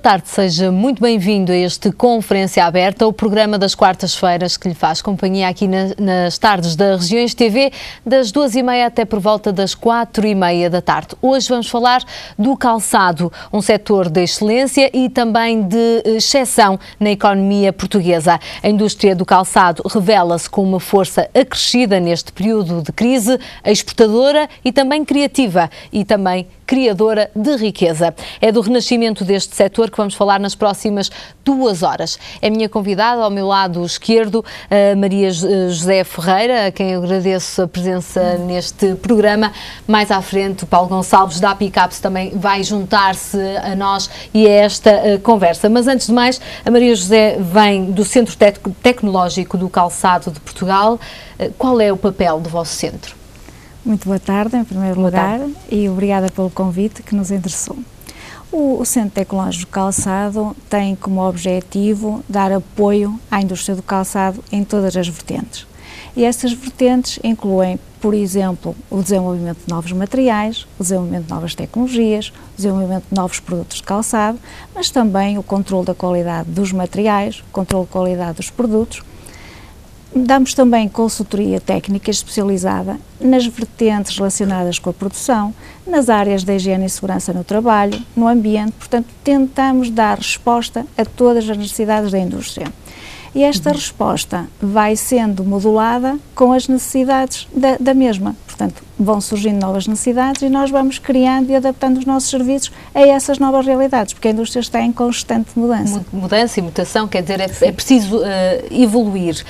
tarde, seja muito bem-vindo a este Conferência Aberta, o programa das quartas-feiras que lhe faz companhia aqui nas tardes da Regiões TV, das 2h30 até por volta das 4h30 da tarde. Hoje vamos falar do calçado, um setor de excelência e também de exceção na economia portuguesa. A indústria do calçado revela-se com uma força acrescida neste período de crise, exportadora e também criativa e também criadora de riqueza. É do renascimento deste setor que vamos falar nas próximas 2 horas. É minha convidada, ao meu lado esquerdo, a Maria José Ferreira, a quem eu agradeço a presença neste programa. Mais à frente, o Paulo Gonçalves, da Apicaps, também vai juntar-se a nós e a esta conversa. Mas antes de mais, a Maria José vem do Centro Tecnológico do Calçado de Portugal. Qual é o papel do vosso centro? Muito boa tarde, em primeiro lugar, e obrigada pelo convite que nos interessou. O Centro Tecnológico do Calçado tem como objetivo dar apoio à indústria do calçado em todas as vertentes. E essas vertentes incluem, por exemplo, o desenvolvimento de novos materiais, o desenvolvimento de novas tecnologias, o desenvolvimento de novos produtos de calçado, mas também o controle da qualidade dos materiais, o controle da qualidade dos produtos. Damos também consultoria técnica especializada nas vertentes relacionadas com a produção, nas áreas da higiene e segurança no trabalho, no ambiente, portanto, tentamos dar resposta a todas as necessidades da indústria. E esta resposta vai sendo modulada com as necessidades da mesma. Portanto, vão surgindo novas necessidades e nós vamos criando e adaptando os nossos serviços a essas novas realidades, porque a indústria está em constante mudança. Mudança e mutação, quer dizer, é preciso evoluir.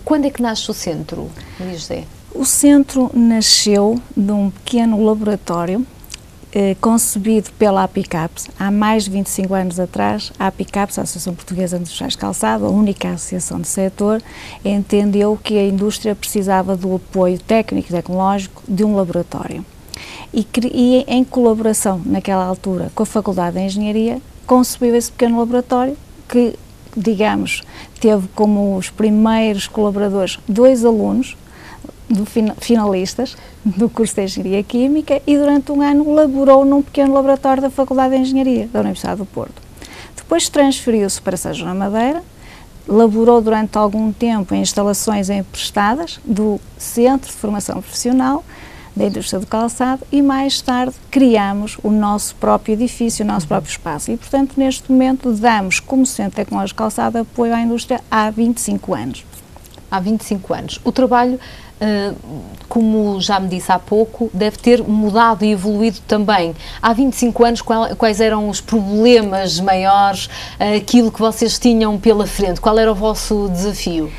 Quando é que nasce o centro, Maria José? O centro nasceu de um pequeno laboratório concebido pela Apicaps há mais de 25 anos atrás. A Apicaps, a Associação Portuguesa de Industriais de Calçado, a única associação do setor, entendeu que a indústria precisava do apoio técnico e tecnológico de um laboratório. E em colaboração, naquela altura, com a Faculdade de Engenharia, concebeu esse pequeno laboratório que, digamos, teve como os primeiros colaboradores 2 alunos, finalistas do curso de Engenharia Química, e durante um ano laborou num pequeno laboratório da Faculdade de Engenharia da Universidade do Porto. Depois transferiu-se para São João da Madeira, laborou durante algum tempo em instalações emprestadas do Centro de Formação Profissional da Indústria do Calçado e mais tarde criamos o nosso próprio edifício, o nosso próprio espaço. E, portanto, neste momento damos, como Centro Tecnológico de Calçado, apoio à indústria há 25 anos. Há 25 anos. O trabalho, como já me disse há pouco, deve ter mudado e evoluído também. Há 25 anos, quais eram os problemas maiores, aquilo que vocês tinham pela frente? Qual era o vosso desafio?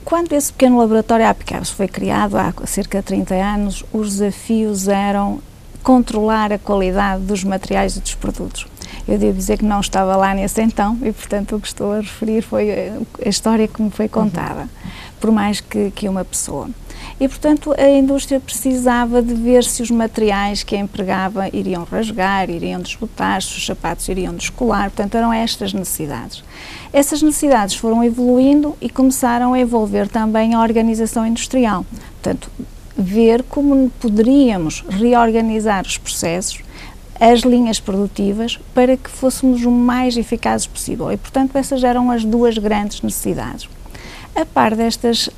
Quando esse pequeno laboratório Apicaps foi criado há cerca de 30 anos, os desafios eram controlar a qualidade dos materiais e dos produtos. Eu devo dizer que não estava lá nesse então e, portanto, o que estou a referir foi a história que me foi contada, por mais que uma pessoa. E, portanto, a indústria precisava de ver se os materiais que empregava iriam rasgar, iriam desbotar, se os sapatos iriam descolar, portanto, eram estas necessidades. Essas necessidades foram evoluindo e começaram a envolver também a organização industrial. Portanto, ver como poderíamos reorganizar os processos, as linhas produtivas, para que fôssemos o mais eficazes possível. E, portanto, essas eram as 2 grandes necessidades. A par destas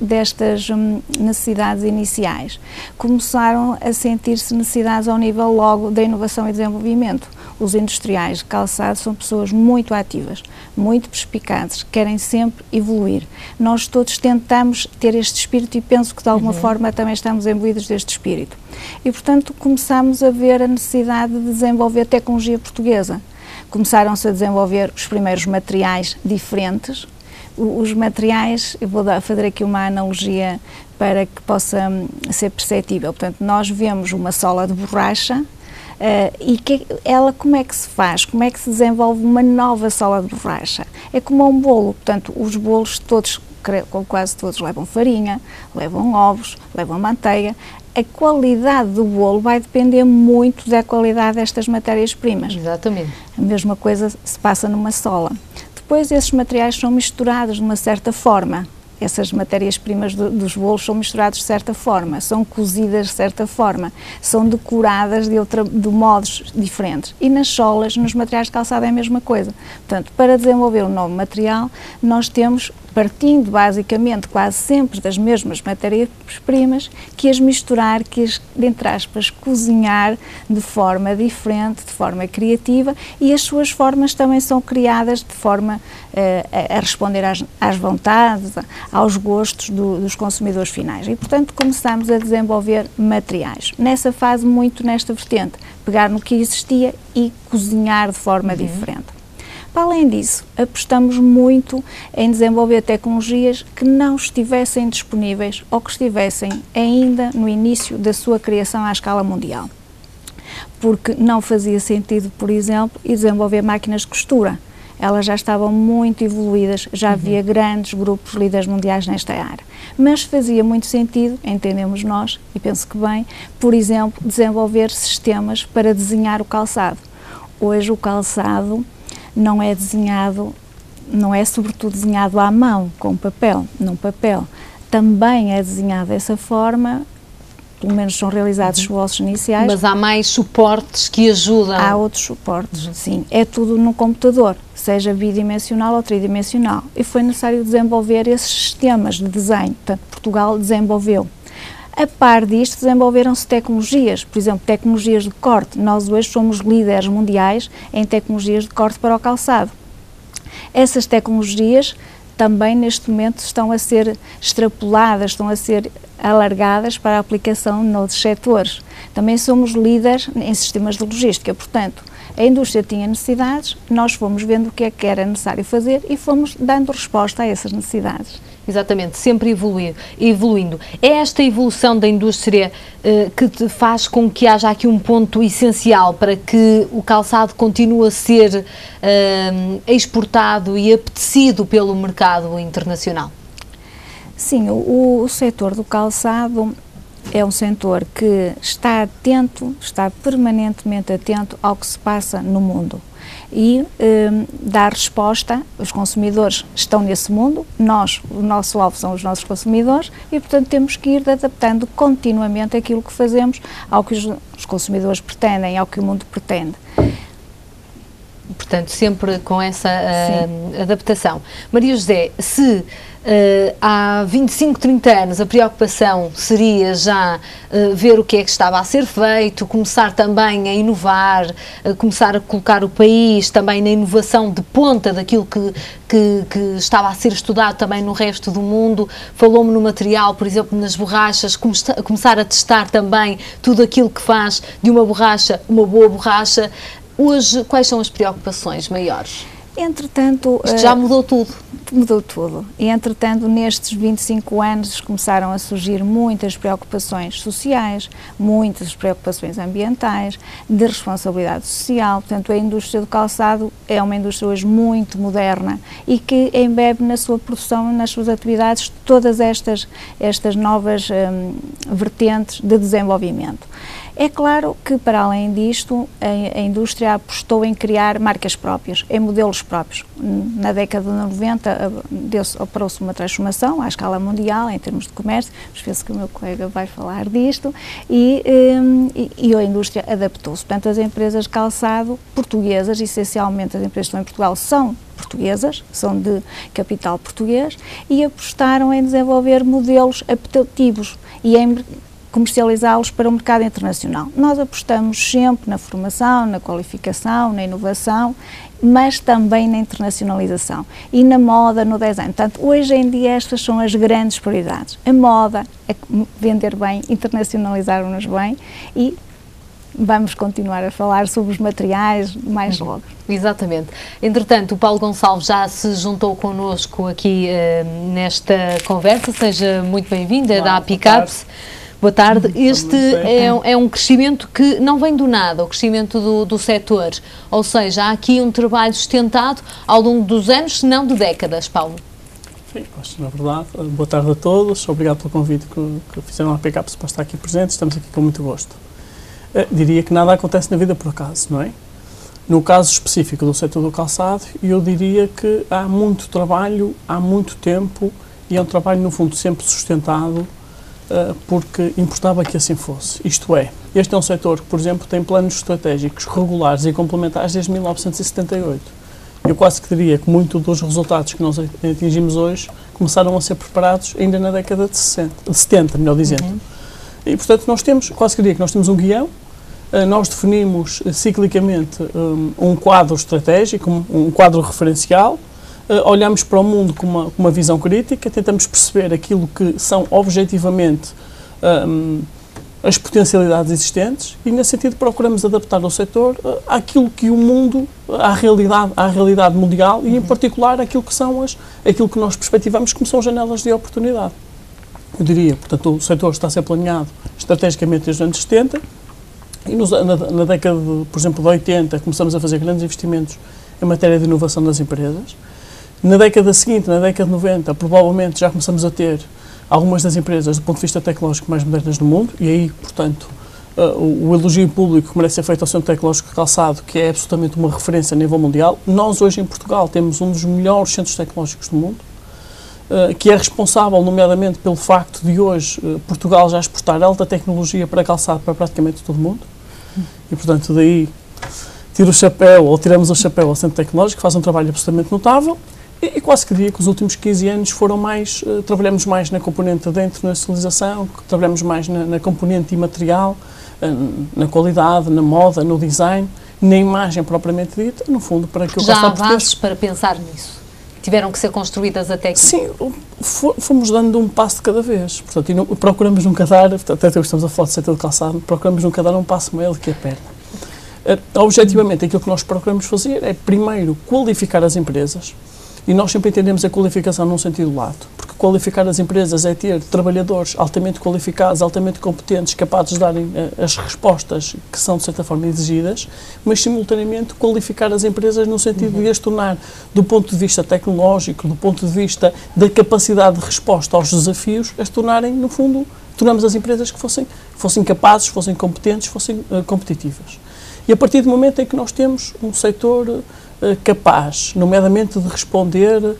necessidades iniciais, começaram a sentir-se necessidades ao nível logo da inovação e desenvolvimento. Os industriais de calçado são pessoas muito ativas, muito perspicazes, querem sempre evoluir. Nós todos tentamos ter este espírito e penso que de alguma forma também estamos imbuídos deste espírito. E, portanto, começámos a ver a necessidade de desenvolver tecnologia portuguesa. Começaram-se a desenvolver os primeiros materiais diferentes. Os materiais, eu vou fazer aqui uma analogia para que possa ser perceptível. Portanto, nós vemos uma sola de borracha e como é que se faz? Como é que se desenvolve uma nova sola de borracha? É como um bolo. Portanto, os bolos todos, quase todos, levam farinha, levam ovos, levam manteiga. A qualidade do bolo vai depender muito da qualidade destas matérias-primas. Exatamente. A mesma coisa se passa numa sola. Depois esses materiais são misturados de uma certa forma. essas matérias-primas dos bolos são misturadas de certa forma, são cozidas de certa forma, são decoradas de modos diferentes. E nas solas, nos materiais de calçado é a mesma coisa. Portanto, para desenvolver um novo material, nós temos, partindo basicamente quase sempre das mesmas matérias-primas, que as misturar, que as, entre aspas, cozinhar de forma diferente, de forma criativa, e as suas formas também são criadas de forma a responder às vontades, aos gostos dos consumidores finais. E, portanto, começamos a desenvolver materiais. Nessa fase, muito nesta vertente, pegar no que existia e cozinhar de forma diferente. Para além disso, apostamos muito em desenvolver tecnologias que não estivessem disponíveis ou que estivessem ainda no início da sua criação à escala mundial. Porque não fazia sentido, por exemplo, desenvolver máquinas de costura. Elas já estavam muito evoluídas, já havia grandes grupos líderes mundiais nesta área. Mas fazia muito sentido, entendemos nós, e penso que bem, por exemplo, desenvolver sistemas para desenhar o calçado. Hoje o calçado não é desenhado, não é sobretudo desenhado à mão, com papel, num papel. Também é desenhado dessa forma, pelo menos são realizados os esboços iniciais. Mas há mais suportes que ajudam? Há outros suportes, sim. É tudo no computador, seja bidimensional ou tridimensional. E foi necessário desenvolver esses sistemas de desenho. Portanto, Portugal desenvolveu. A par disto, desenvolveram-se tecnologias, por exemplo, tecnologias de corte. Nós hoje somos líderes mundiais em tecnologias de corte para o calçado. Essas tecnologias também neste momento estão a ser extrapoladas, estão a ser alargadas para a aplicação noutros setores. Também somos líderes em sistemas de logística, portanto, a indústria tinha necessidades, nós fomos vendo o que é que era necessário fazer e fomos dando resposta a essas necessidades. Exatamente, sempre evoluindo. É esta evolução da indústria que te faz com que haja aqui um ponto essencial para que o calçado continue a ser exportado e apetecido pelo mercado internacional? Sim, o setor do calçado é um setor que está atento, está permanentemente atento ao que se passa no mundo e dá resposta. Os consumidores estão nesse mundo, o nosso alvo são os nossos consumidores e, portanto, temos que ir adaptando continuamente aquilo que fazemos ao que os consumidores pretendem, ao que o mundo pretende. Portanto, sempre com essa adaptação. Maria José, se há 25, 30 anos a preocupação seria já ver o que é que estava a ser feito, começar também a inovar, começar a colocar o país também na inovação de ponta daquilo que estava a ser estudado também no resto do mundo. Falou-me no material, por exemplo, nas borrachas, começar a testar também tudo aquilo que faz de uma borracha uma boa borracha. Hoje, quais são as preocupações maiores? Entretanto, isto já mudou tudo. Mudou tudo. E, entretanto, nestes 25 anos começaram a surgir muitas preocupações sociais, muitas preocupações ambientais, de responsabilidade social. Portanto, a indústria do calçado é uma indústria hoje muito moderna e que embebe na sua produção, nas suas atividades, todas estas novas vertentes de desenvolvimento. É claro que, para além disto, a indústria apostou em criar marcas próprias, em modelos próprios. Na década de 90 operou-se uma transformação à escala mundial, em termos de comércio, penso que o meu colega vai falar disto, e a indústria adaptou-se. Portanto, as empresas de calçado portuguesas, essencialmente as empresas que estão em Portugal, são portuguesas, são de capital português, e apostaram em desenvolver modelos apelativos e em comercializá-los para o mercado internacional. Nós apostamos sempre na formação, na qualificação, na inovação, mas também na internacionalização e na moda, no design. Portanto, hoje em dia estas são as grandes prioridades. A moda é vender bem, internacionalizar-nos bem e vamos continuar a falar sobre os materiais mais logo. Exatamente. Entretanto, o Paulo Gonçalves já se juntou connosco aqui nesta conversa. Seja muito bem-vindo, é da Apicaps. Boa tarde. Este é um crescimento que não vem do nada, o crescimento do setor. Ou seja, há aqui um trabalho sustentado ao longo dos anos, se não de décadas, Paulo. Sim, na verdade. Boa tarde a todos. Obrigado pelo convite que fizeram à Apicaps para estar aqui presente. Estamos aqui com muito gosto. Diria que nada acontece na vida por acaso, não é? No caso específico do setor do calçado, eu diria que há muito trabalho, há muito tempo e é um trabalho, no fundo, sempre sustentado porque importava que assim fosse. Isto é, este é um setor que, por exemplo, tem planos estratégicos regulares e complementares desde 1978. Eu quase que diria que muito dos resultados que nós atingimos hoje começaram a ser preparados ainda na década de 70, melhor dizendo. E, portanto, quase que diria que nós temos um guião, nós definimos ciclicamente um quadro estratégico, um quadro referencial, olhamos para o mundo com uma visão crítica, tentamos perceber aquilo que são objetivamente as potencialidades existentes e, nesse sentido, procuramos adaptar o setor àquilo que o mundo, à realidade mundial e, em particular, aquilo que nós perspectivamos como são janelas de oportunidade. Eu diria, portanto, o setor está a ser planeado estrategicamente desde os anos 70 e na década, por exemplo, de 80, começamos a fazer grandes investimentos em matéria de inovação das empresas. Na década seguinte, na década de 90, provavelmente já começamos a ter algumas das empresas, do ponto de vista tecnológico, mais modernas do mundo, e aí, portanto, o elogio público que merece ser feito ao Centro Tecnológico de Calçado, que é absolutamente uma referência a nível mundial. Nós, hoje, em Portugal, temos um dos melhores centros tecnológicos do mundo, que é responsável, nomeadamente, pelo facto de hoje Portugal já exportar alta tecnologia para calçado para praticamente todo o mundo. E, portanto, daí tiramos o chapéu ao Centro Tecnológico, que faz um trabalho absolutamente notável. E quase que diria que os últimos 15 anos foram mais, trabalhamos mais na componente da internacionalização, trabalhamos mais na componente imaterial, na qualidade, na moda, no design, na imagem propriamente dita, no fundo, para que o já há bases para pensar nisso? Tiveram que ser construídas até aqui? Sim, fomos dando um passo de cada vez. Portanto, e procuramos nunca dar, até estamos a falar do setor de calçado, procuramos nunca dar um passo maior do que a perna. Objetivamente, aquilo que nós procuramos fazer é, primeiro, qualificar as empresas. E nós sempre entendemos a qualificação num sentido lato, porque qualificar as empresas é ter trabalhadores altamente qualificados, altamente competentes, capazes de darem as respostas que são, de certa forma, exigidas, mas, simultaneamente, qualificar as empresas no sentido de as tornar, do ponto de vista tecnológico, do ponto de vista da capacidade de resposta aos desafios, as tornarem, no fundo, tornamos as empresas que fossem capazes, fossem competentes, fossem competitivas. E a partir do momento em que nós temos um setor capaz, nomeadamente, de responder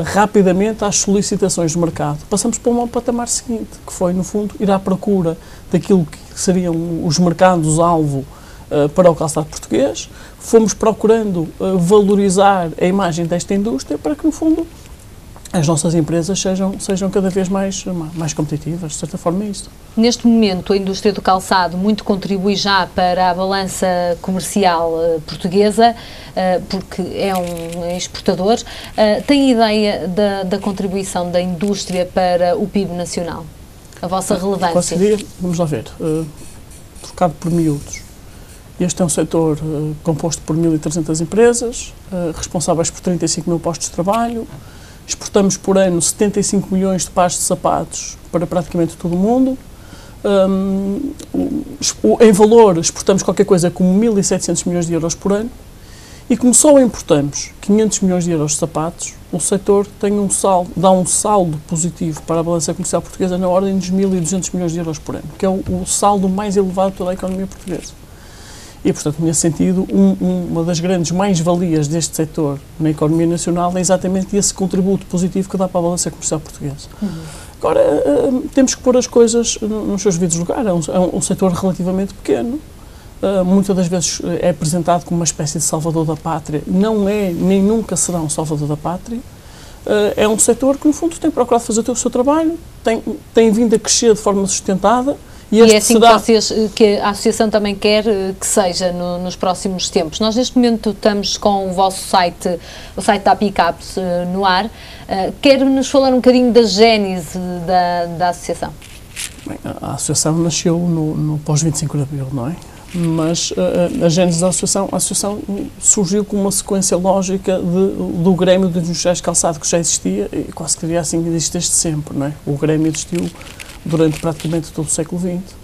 rapidamente às solicitações do mercado, passamos para um patamar seguinte, que foi, no fundo, ir à procura daquilo que seriam os mercados-alvo para o calçado português. Fomos procurando valorizar a imagem desta indústria para que, no fundo, as nossas empresas sejam cada vez mais competitivas. De certa forma, é isto. Neste momento, a indústria do calçado muito contribui já para a balança comercial portuguesa, porque é um exportador. Tem ideia da contribuição da indústria para o PIB nacional? A vossa relevância? Vamos lá ver. Trocado por miúdos. Este é um setor composto por 1.300 empresas, responsáveis por 35 mil postos de trabalho. Exportamos por ano 75 milhões de pares de sapatos para praticamente todo o mundo. Em valor, exportamos qualquer coisa como 1.700 milhões de euros por ano. E como só importamos 500 milhões de euros de sapatos, o setor dá um saldo positivo para a balança comercial portuguesa na ordem dos 1.200 milhões de euros por ano, que é o saldo mais elevado de toda a economia portuguesa. E, portanto, nesse sentido, uma das grandes mais-valias deste setor na economia nacional é exatamente esse contributo positivo que dá para a balança comercial portuguesa. Agora, temos que pôr as coisas nos seus devidos lugares. É um setor relativamente pequeno. Muitas das vezes é apresentado como uma espécie de salvador da pátria. Não é, nem nunca será um salvador da pátria. É um setor que, no fundo, tem procurado fazer o seu trabalho, tem vindo a crescer de forma sustentada. E é assim que a Associação também quer que seja nos próximos tempos. Nós, neste momento, estamos com o vosso site, o site da Apicaps, no ar. Quer-nos falar um bocadinho da gênese da Associação? Bem, a Associação nasceu no pós-25 de Abril, não é? Mas a gênese da Associação surgiu com uma sequência lógica do Grêmio dos Industriais de Calçado, que já existia, e quase que diria assim que existe desde sempre, não é? O Grêmio existiu durante praticamente todo o século XX.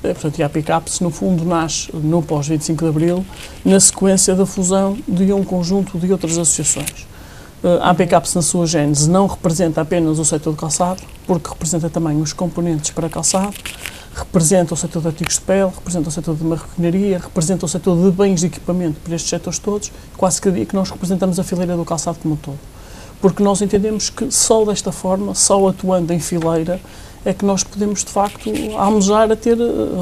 Portanto, e a Apicaps, no fundo, nasce no pós-25 de Abril, na sequência da fusão de um conjunto de outras associações. A Apicaps, na sua gênese, não representa apenas o setor de calçado, porque representa também os componentes para calçado, representa o setor de artigos de pele, representa o setor de marroquinaria, representa o setor de bens de equipamento para estes setores todos, quase que diria que nós representamos a fileira do calçado como um todo. porque nós entendemos que só desta forma, só atuando em fileira, é que nós podemos, de facto, almejar a ter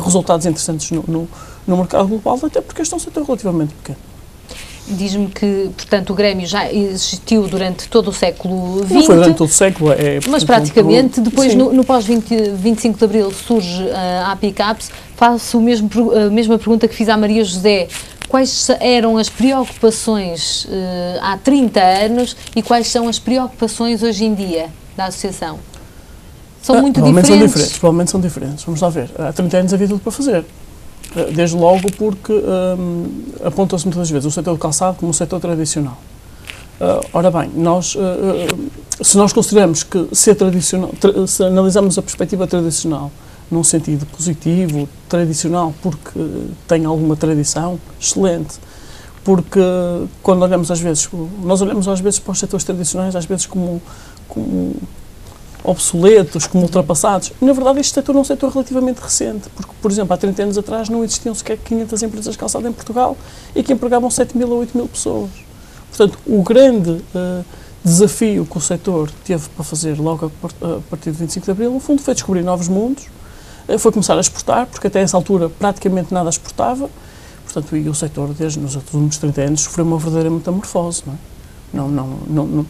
resultados interessantes no mercado global, até porque este é um setor relativamente pequeno. Diz-me que, portanto, o Grêmio já existiu durante todo o século XX. Não foi durante todo o século, mas praticamente, depois no pós-25 de Abril surge a APICAPS. Faço a mesma pergunta que fiz à Maria José. Quais eram as preocupações há 30 anos e quais são as preocupações hoje em dia da associação? São muito diferentes? Provavelmente são diferentes. Vamos lá ver. Há 30 anos havia tudo para fazer. Desde logo porque aponta-se muitas vezes o setor do calçado como um setor tradicional. Ora bem, se nós consideramos que ser tradicional, se analisamos a perspectiva tradicional num sentido positivo, tradicional, porque tem alguma tradição, excelente. Porque quando olhamos às vezes, nós olhamos às vezes para os setores tradicionais, às vezes como obsoletos, como ultrapassados. Na verdade, este setor é um setor relativamente recente, porque, por exemplo, há 30 anos atrás não existiam sequer 500 empresas de calçado em Portugal e que empregavam 7.000 a 8.000 pessoas. Portanto, o grande desafio que o setor teve para fazer logo a partir de 25 de Abril, no fundo, foi descobrir novos mundos, foi começar a exportar, porque até essa altura praticamente nada exportava. Portanto, e o setor, desde nos últimos 30 anos, sofreu uma verdadeira metamorfose, não é?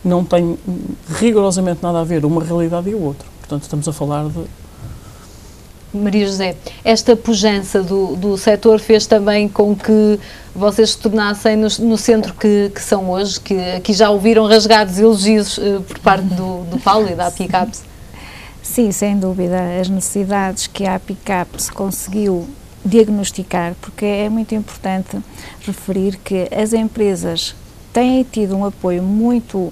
Não tem rigorosamente nada a ver uma realidade e a outra. Portanto, estamos a falar de... Maria José, esta pujança do setor fez também com que vocês se tornassem no centro que são hoje, que aqui já ouviram rasgados elogios por parte do Paulo e da APICAPS? Sim, sem dúvida. As necessidades que a APICAPS conseguiu diagnosticar, porque é muito importante referir que as empresas têm tido um apoio muito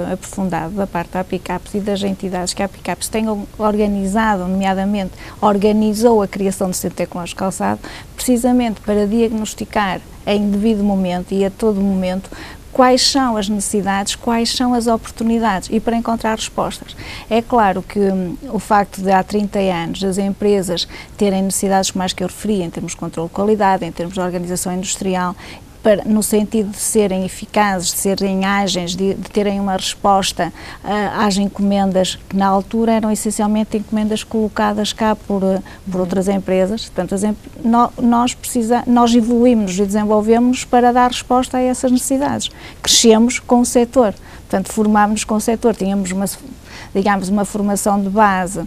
aprofundado da parte da APICAPS e das entidades que a APICAPS tem organizado, nomeadamente organizou a criação do Centro Tecnológico de Calçado, precisamente para diagnosticar em devido momento e a todo momento quais são as necessidades, quais são as oportunidades e para encontrar respostas. É claro que o facto de há 30 anos as empresas terem necessidades como as que eu referi, em termos de controle de qualidade, em termos de organização industrial, no sentido de serem eficazes, de serem ágeis, de terem uma resposta às encomendas que na altura eram essencialmente encomendas colocadas cá por outras empresas. Portanto, nós evoluímos e desenvolvemos para dar resposta a essas necessidades. Crescemos com o setor, portanto formámos-nos com o setor, tínhamos uma formação de base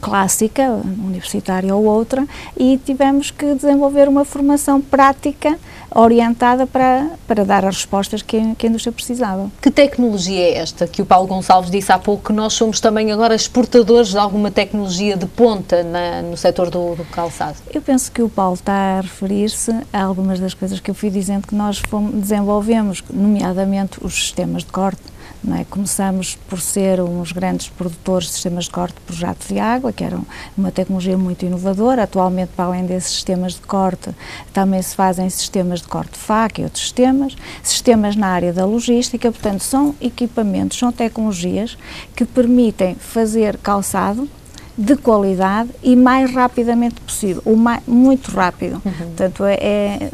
clássica, universitária ou outra, e tivemos que desenvolver uma formação prática orientada para dar as respostas que a indústria precisava. Que tecnologia é esta que o Paulo Gonçalves disse há pouco, que nós somos também agora exportadores de alguma tecnologia de ponta no setor do calçado? Eu penso que o Paulo está a referir-se a algumas das coisas que eu fui dizendo que nós desenvolvemos, nomeadamente os sistemas de corte. Não é? Começamos por ser uns grandes produtores de sistemas de corte por jato de água, que era uma tecnologia muito inovadora. Atualmente, para além desses sistemas de corte, também se fazem sistemas de corte de faca e outros sistemas na área da logística. Portanto, são equipamentos, são tecnologias que permitem fazer calçado de qualidade e mais rapidamente possível, muito rápido. Portanto,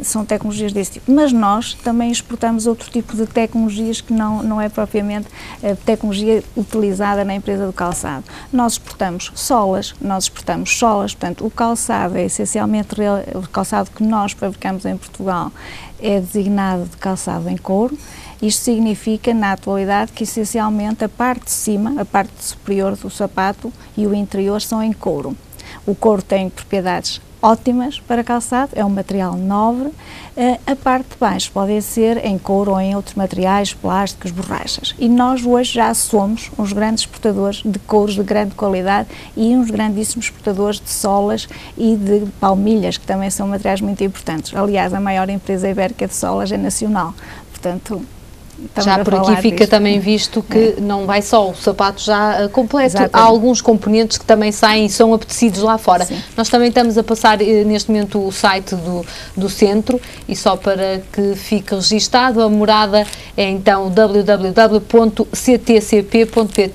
são tecnologias desse tipo. Mas nós também exportamos outro tipo de tecnologias que não é propriamente a tecnologia utilizada na empresa do calçado. Nós exportamos solas, portanto, o calçado é essencialmente, o calçado que nós fabricamos em Portugal é designado de calçado em couro. Isto significa, na atualidade, que essencialmente a parte de cima, a parte superior do sapato e o interior são em couro. O couro tem propriedades ótimas para calçado, é um material nobre. A parte de baixo pode ser em couro ou em outros materiais, plásticos, borrachas. E nós hoje já somos uns grandes exportadores de couros de grande qualidade e uns grandíssimos exportadores de solas e de palmilhas, que também são materiais muito importantes. Aliás, a maior empresa ibérica de solas é nacional. Portanto, já por aqui fica também visto que não vai só o sapato já completo, Exatamente. Há alguns componentes que também saem e são apetecidos lá fora. Sim. Nós também estamos a passar neste momento o site do centro e só para que fique registado, a morada é então www.ctcp.pt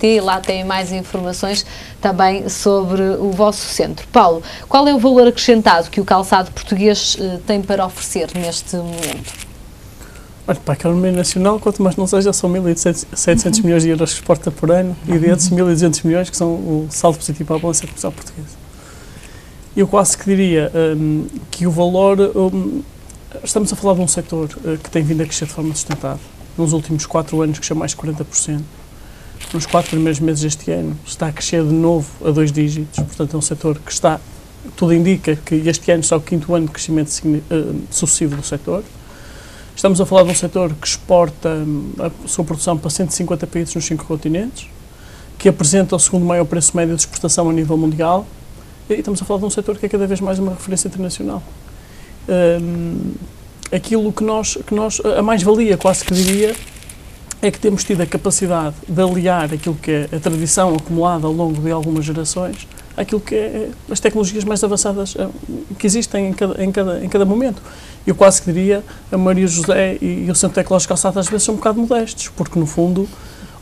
e lá tem mais informações também sobre o vosso centro. Paulo, qual é o valor acrescentado que o calçado português tem para oferecer neste momento? Olha, para a economia nacional, quanto mais não seja, são 1.700 milhões de euros que exporta por ano e desses 1.200 milhões que são o saldo positivo para a balança comercial portuguesa. Eu quase que diria que o valor... estamos a falar de um setor que tem vindo a crescer de forma sustentável. Nos últimos 4 anos cresceu mais de 40%. Nos 4 primeiros meses deste ano está a crescer de novo a 2 dígitos. Portanto, é um setor que está... Tudo indica que este ano será o 5º ano de crescimento sucessivo do setor. Estamos a falar de um setor que exporta a sua produção para 150 países nos 5 continentes, que apresenta o segundo maior preço médio de exportação a nível mundial, e estamos a falar de um setor que é cada vez mais uma referência internacional. Aquilo que nós a mais-valia, quase que diria, é que temos tido a capacidade de aliar aquilo que é a tradição acumulada ao longo de algumas gerações àquilo que é as tecnologias mais avançadas que existem em cada momento. Eu quase que diria, a Maria José e o Centro Tecnológico Calçado às vezes são um bocado modestos, porque no fundo,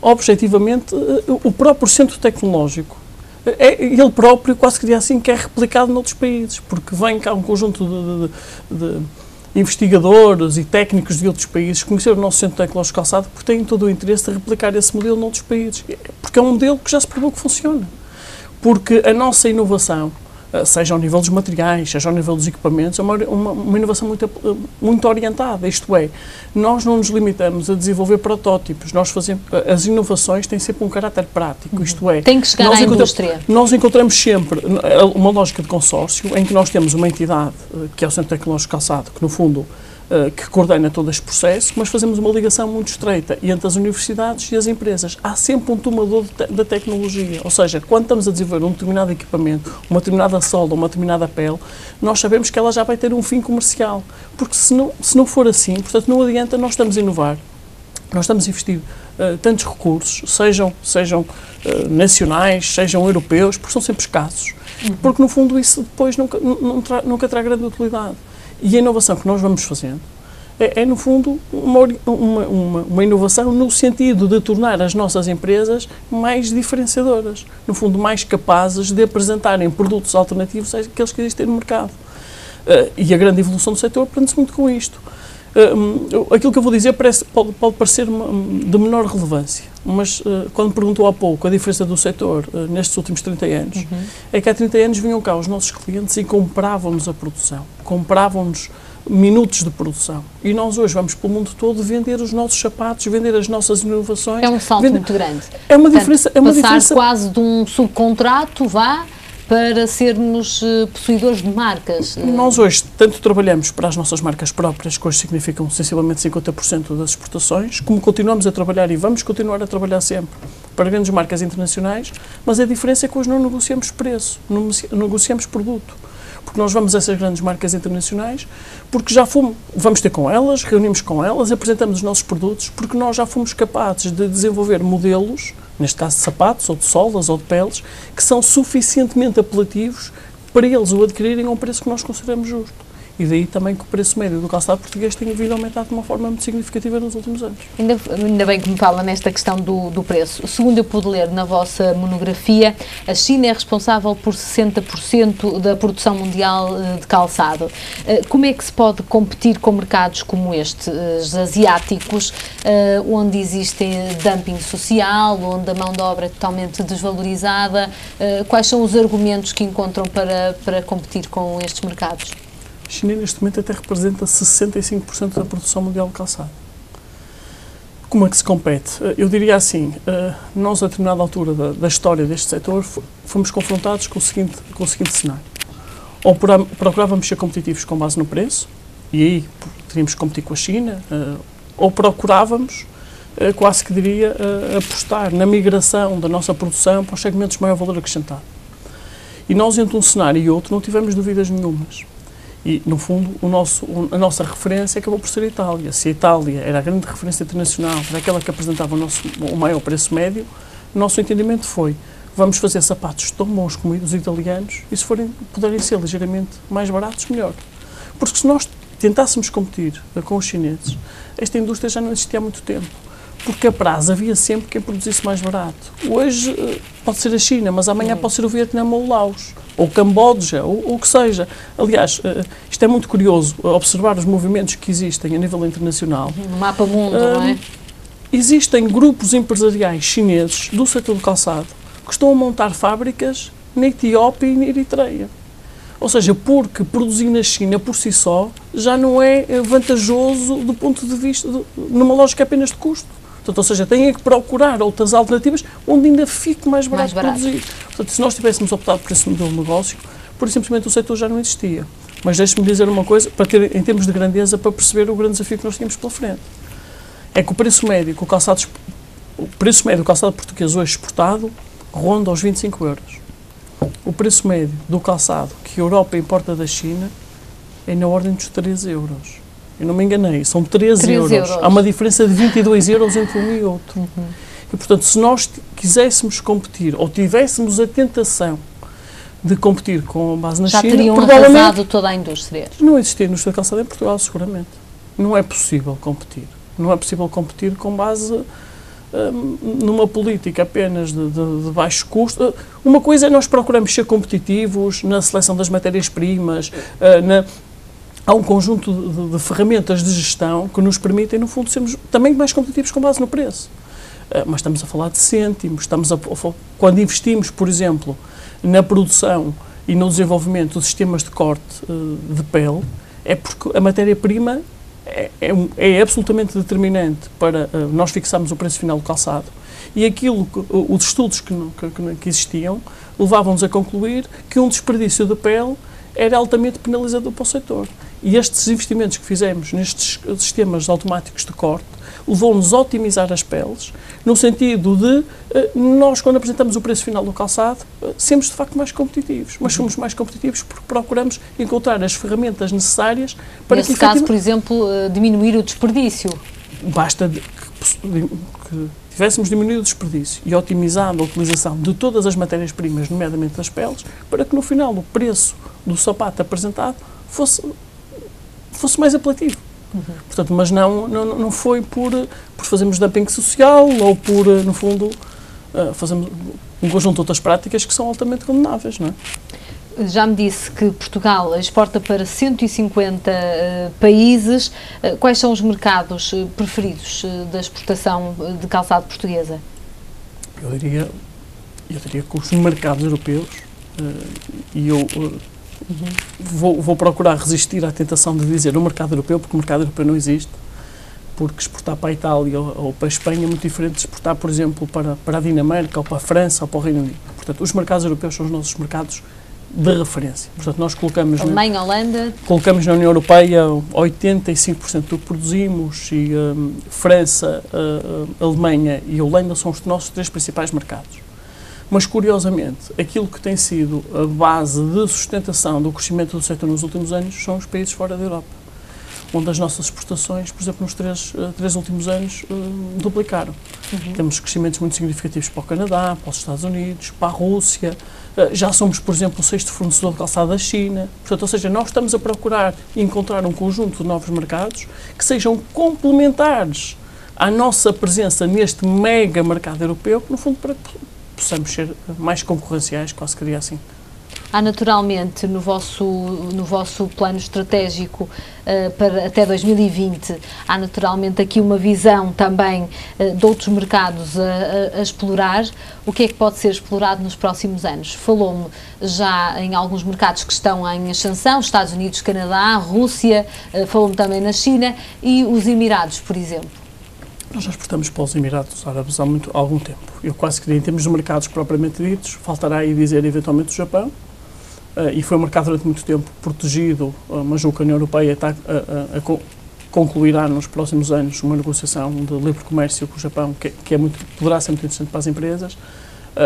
objetivamente, o próprio Centro Tecnológico, ele próprio quase que diria assim, que é replicado noutros países, porque vem cá um conjunto de investigadores e técnicos de outros países conhecer o nosso Centro Tecnológico Calçado porque têm todo o interesse de replicar esse modelo noutros países, porque é um modelo que já se provou que funciona. Porque a nossa inovação, seja ao nível dos materiais, seja ao nível dos equipamentos, é uma inovação muito orientada, isto é, nós não nos limitamos a desenvolver protótipos, as inovações têm sempre um caráter prático, isto é... Tem que chegar à indústria. Nós encontramos sempre uma lógica de consórcio em que nós temos uma entidade, que é o Centro Tecnológico Calçado, que no fundo que coordena todo este processo, mas fazemos uma ligação muito estreita entre as universidades e as empresas. Há sempre um tomador da tecnologia, ou seja, quando estamos a desenvolver um determinado equipamento, uma determinada solda, uma determinada pele, nós sabemos que ela já vai ter um fim comercial, porque se não for assim, portanto não adianta nós estamos a inovar, nós estamos a investir tantos recursos, sejam nacionais, sejam europeus, porque são sempre escassos, porque no fundo isso depois nunca terá grande utilidade. E a inovação que nós vamos fazendo é no fundo, uma inovação no sentido de tornar as nossas empresas mais diferenciadoras, no fundo, mais capazes de apresentarem produtos alternativos àqueles que existem no mercado. E a grande evolução do setor prende-se muito com isto. Aquilo que eu vou dizer pode parecer de menor relevância, mas quando perguntou há pouco a diferença do setor nestes últimos 30 anos, é que há 30 anos vinham cá os nossos clientes e compravam-nos a produção, compravam-nos minutos de produção. E nós hoje vamos pelo mundo todo vender os nossos sapatos, vender as nossas inovações. É um salto muito grande. É uma diferença. Passar quase de um subcontrato, para sermos possuidores de marcas. Nós hoje tanto trabalhamos para as nossas marcas próprias, que hoje significam sensivelmente 50% das exportações, como continuamos a trabalhar e vamos continuar a trabalhar sempre para grandes marcas internacionais, mas a diferença é que hoje não negociamos preço, não negociamos produto. Porque nós vamos a essas grandes marcas internacionais, porque vamos ter com elas, reunimos com elas, apresentamos os nossos produtos, porque nós já fomos capazes de desenvolver modelos, neste caso de sapatos, ou de solas, ou de peles, que são suficientemente apelativos para eles o adquirirem a um preço que nós consideramos justo. E daí também que o preço médio do calçado português tenha vindo a aumentar de uma forma muito significativa nos últimos anos. Ainda bem que me fala nesta questão do preço. Segundo eu pude ler na vossa monografia, a China é responsável por 60% da produção mundial de calçado. Como é que se pode competir com mercados como estes asiáticos, onde existe dumping social, onde a mão de obra é totalmente desvalorizada? Quais são os argumentos que encontram para competir com estes mercados? A China, neste momento, até representa 65% da produção mundial de calçado. Como é que se compete? Eu diria assim, nós, a determinada altura da história deste setor, fomos confrontados com o seguinte cenário. Ou procurávamos ser competitivos com base no preço, e aí teríamos que competir com a China, ou procurávamos, quase que diria, apostar na migração da nossa produção para os segmentos de maior valor acrescentado. E nós, entre um cenário e outro, não tivemos dúvidas nenhumas. E, no fundo, a nossa referência acabou por ser a Itália. Se a Itália era a grande referência internacional, era aquela que apresentava o maior preço médio, o nosso entendimento foi: vamos fazer sapatos tão bons como os italianos e, se puderem ser ligeiramente mais baratos, melhor. Porque se nós tentássemos competir com os chineses, esta indústria já não existia há muito tempo. Porque a prazo havia sempre quem produzisse mais barato. Hoje pode ser a China, mas amanhã pode ser o Vietnã ou o Laos. ou Camboja, ou o que seja. Aliás, isto é muito curioso, observar os movimentos que existem a nível internacional. No mapa mundo, não é? Existem grupos empresariais chineses do setor do calçado que estão a montar fábricas na Etiópia e na Eritreia. Ou seja, porque produzir na China por si só já não é vantajoso do ponto de vista, numa lógica apenas de custo. Portanto, ou seja, têm que procurar outras alternativas onde ainda fique mais barato produzir. Portanto, se nós tivéssemos optado por esse modelo de negócio, por simplesmente o setor já não existia. Mas deixe-me dizer uma coisa, para ter, em termos de grandeza, para perceber o grande desafio que nós tínhamos pela frente. É que o preço médio do calçado português hoje exportado ronda aos 25 euros. O preço médio do calçado que a Europa importa da China é na ordem dos 13 euros. Eu não me enganei, são 13 euros. Há uma diferença de 22 euros entre um e outro. E, portanto, se nós quiséssemos competir, ou tivéssemos a tentação de competir com base na China, teriam arrasado toda a indústria. Não existia indústria de calçado em Portugal, seguramente. Não é possível competir. Não é possível competir com base numa política apenas de baixo custo. Uma coisa é nós procuramos ser competitivos na seleção das matérias-primas, há um conjunto de ferramentas de gestão que nos permitem, no fundo, sermos também mais competitivos com base no preço. Mas estamos a falar de cêntimos, quando investimos, por exemplo, na produção e no desenvolvimento de sistemas de corte de pele, é porque a matéria-prima é absolutamente determinante para nós fixarmos o preço final do calçado. E os estudos que existiam levavam-nos a concluir que um desperdício de pele era altamente penalizador para o setor. E estes investimentos que fizemos nestes sistemas automáticos de corte levou-nos a otimizar as peles, no sentido de nós, quando apresentamos o preço final do calçado, sermos de facto mais competitivos. Mas somos mais competitivos porque procuramos encontrar as ferramentas necessárias para nesse caso, por exemplo, diminuir o desperdício. Basta que tivéssemos diminuído o desperdício e otimizado a utilização de todas as matérias-primas, nomeadamente das peles, para que no final o preço do sapato apresentado fosse mais apelativo. Portanto, mas não foi por fazermos dumping social ou por, no fundo, fazermos um conjunto de outras práticas que são altamente condenáveis, não é? Já me disse que Portugal exporta para 150 países. Quais são os mercados preferidos da exportação de calçado portuguesa? Eu diria que os mercados europeus, e eu vou procurar resistir à tentação de dizer o mercado europeu, porque o mercado europeu não existe, porque exportar para a Itália ou para a Espanha é muito diferente de exportar, por exemplo, para a Dinamarca, ou para a França, ou para o Reino Unido. Portanto, os mercados europeus são os nossos mercados de referência. Portanto, nós colocamos Alemanha, Holanda. Colocamos na União Europeia 85% do que produzimos, e França, Alemanha e Holanda são os nossos 3 principais mercados. Mas, curiosamente, aquilo que tem sido a base de sustentação do crescimento do setor nos últimos anos são os países fora da Europa, onde as nossas exportações, por exemplo, nos três últimos anos, duplicaram. Temos crescimentos muito significativos para o Canadá, para os Estados Unidos, para a Rússia. Já somos, por exemplo, o 6º fornecedor de calçado da China. Portanto, ou seja, nós estamos a procurar encontrar um conjunto de novos mercados que sejam complementares à nossa presença neste mega mercado europeu, que, no fundo, para que possamos ser mais concorrenciais, quase que diria assim. Há naturalmente no vosso plano estratégico para até 2020, há naturalmente aqui uma visão também de outros mercados a explorar. O que é que pode ser explorado nos próximos anos? Falou-me já em alguns mercados que estão em ascensão, Estados Unidos, Canadá, Rússia, falou-me também na China e os Emirados, por exemplo. Nós já exportamos para os Emirados Árabes há algum tempo. Eu quase que, em termos de mercados propriamente ditos, faltará aí dizer eventualmente o Japão, e foi um mercado durante muito tempo protegido, mas julgo que a União Europeia está concluirá nos próximos anos uma negociação de livre comércio com o Japão, que poderá ser muito interessante para as empresas,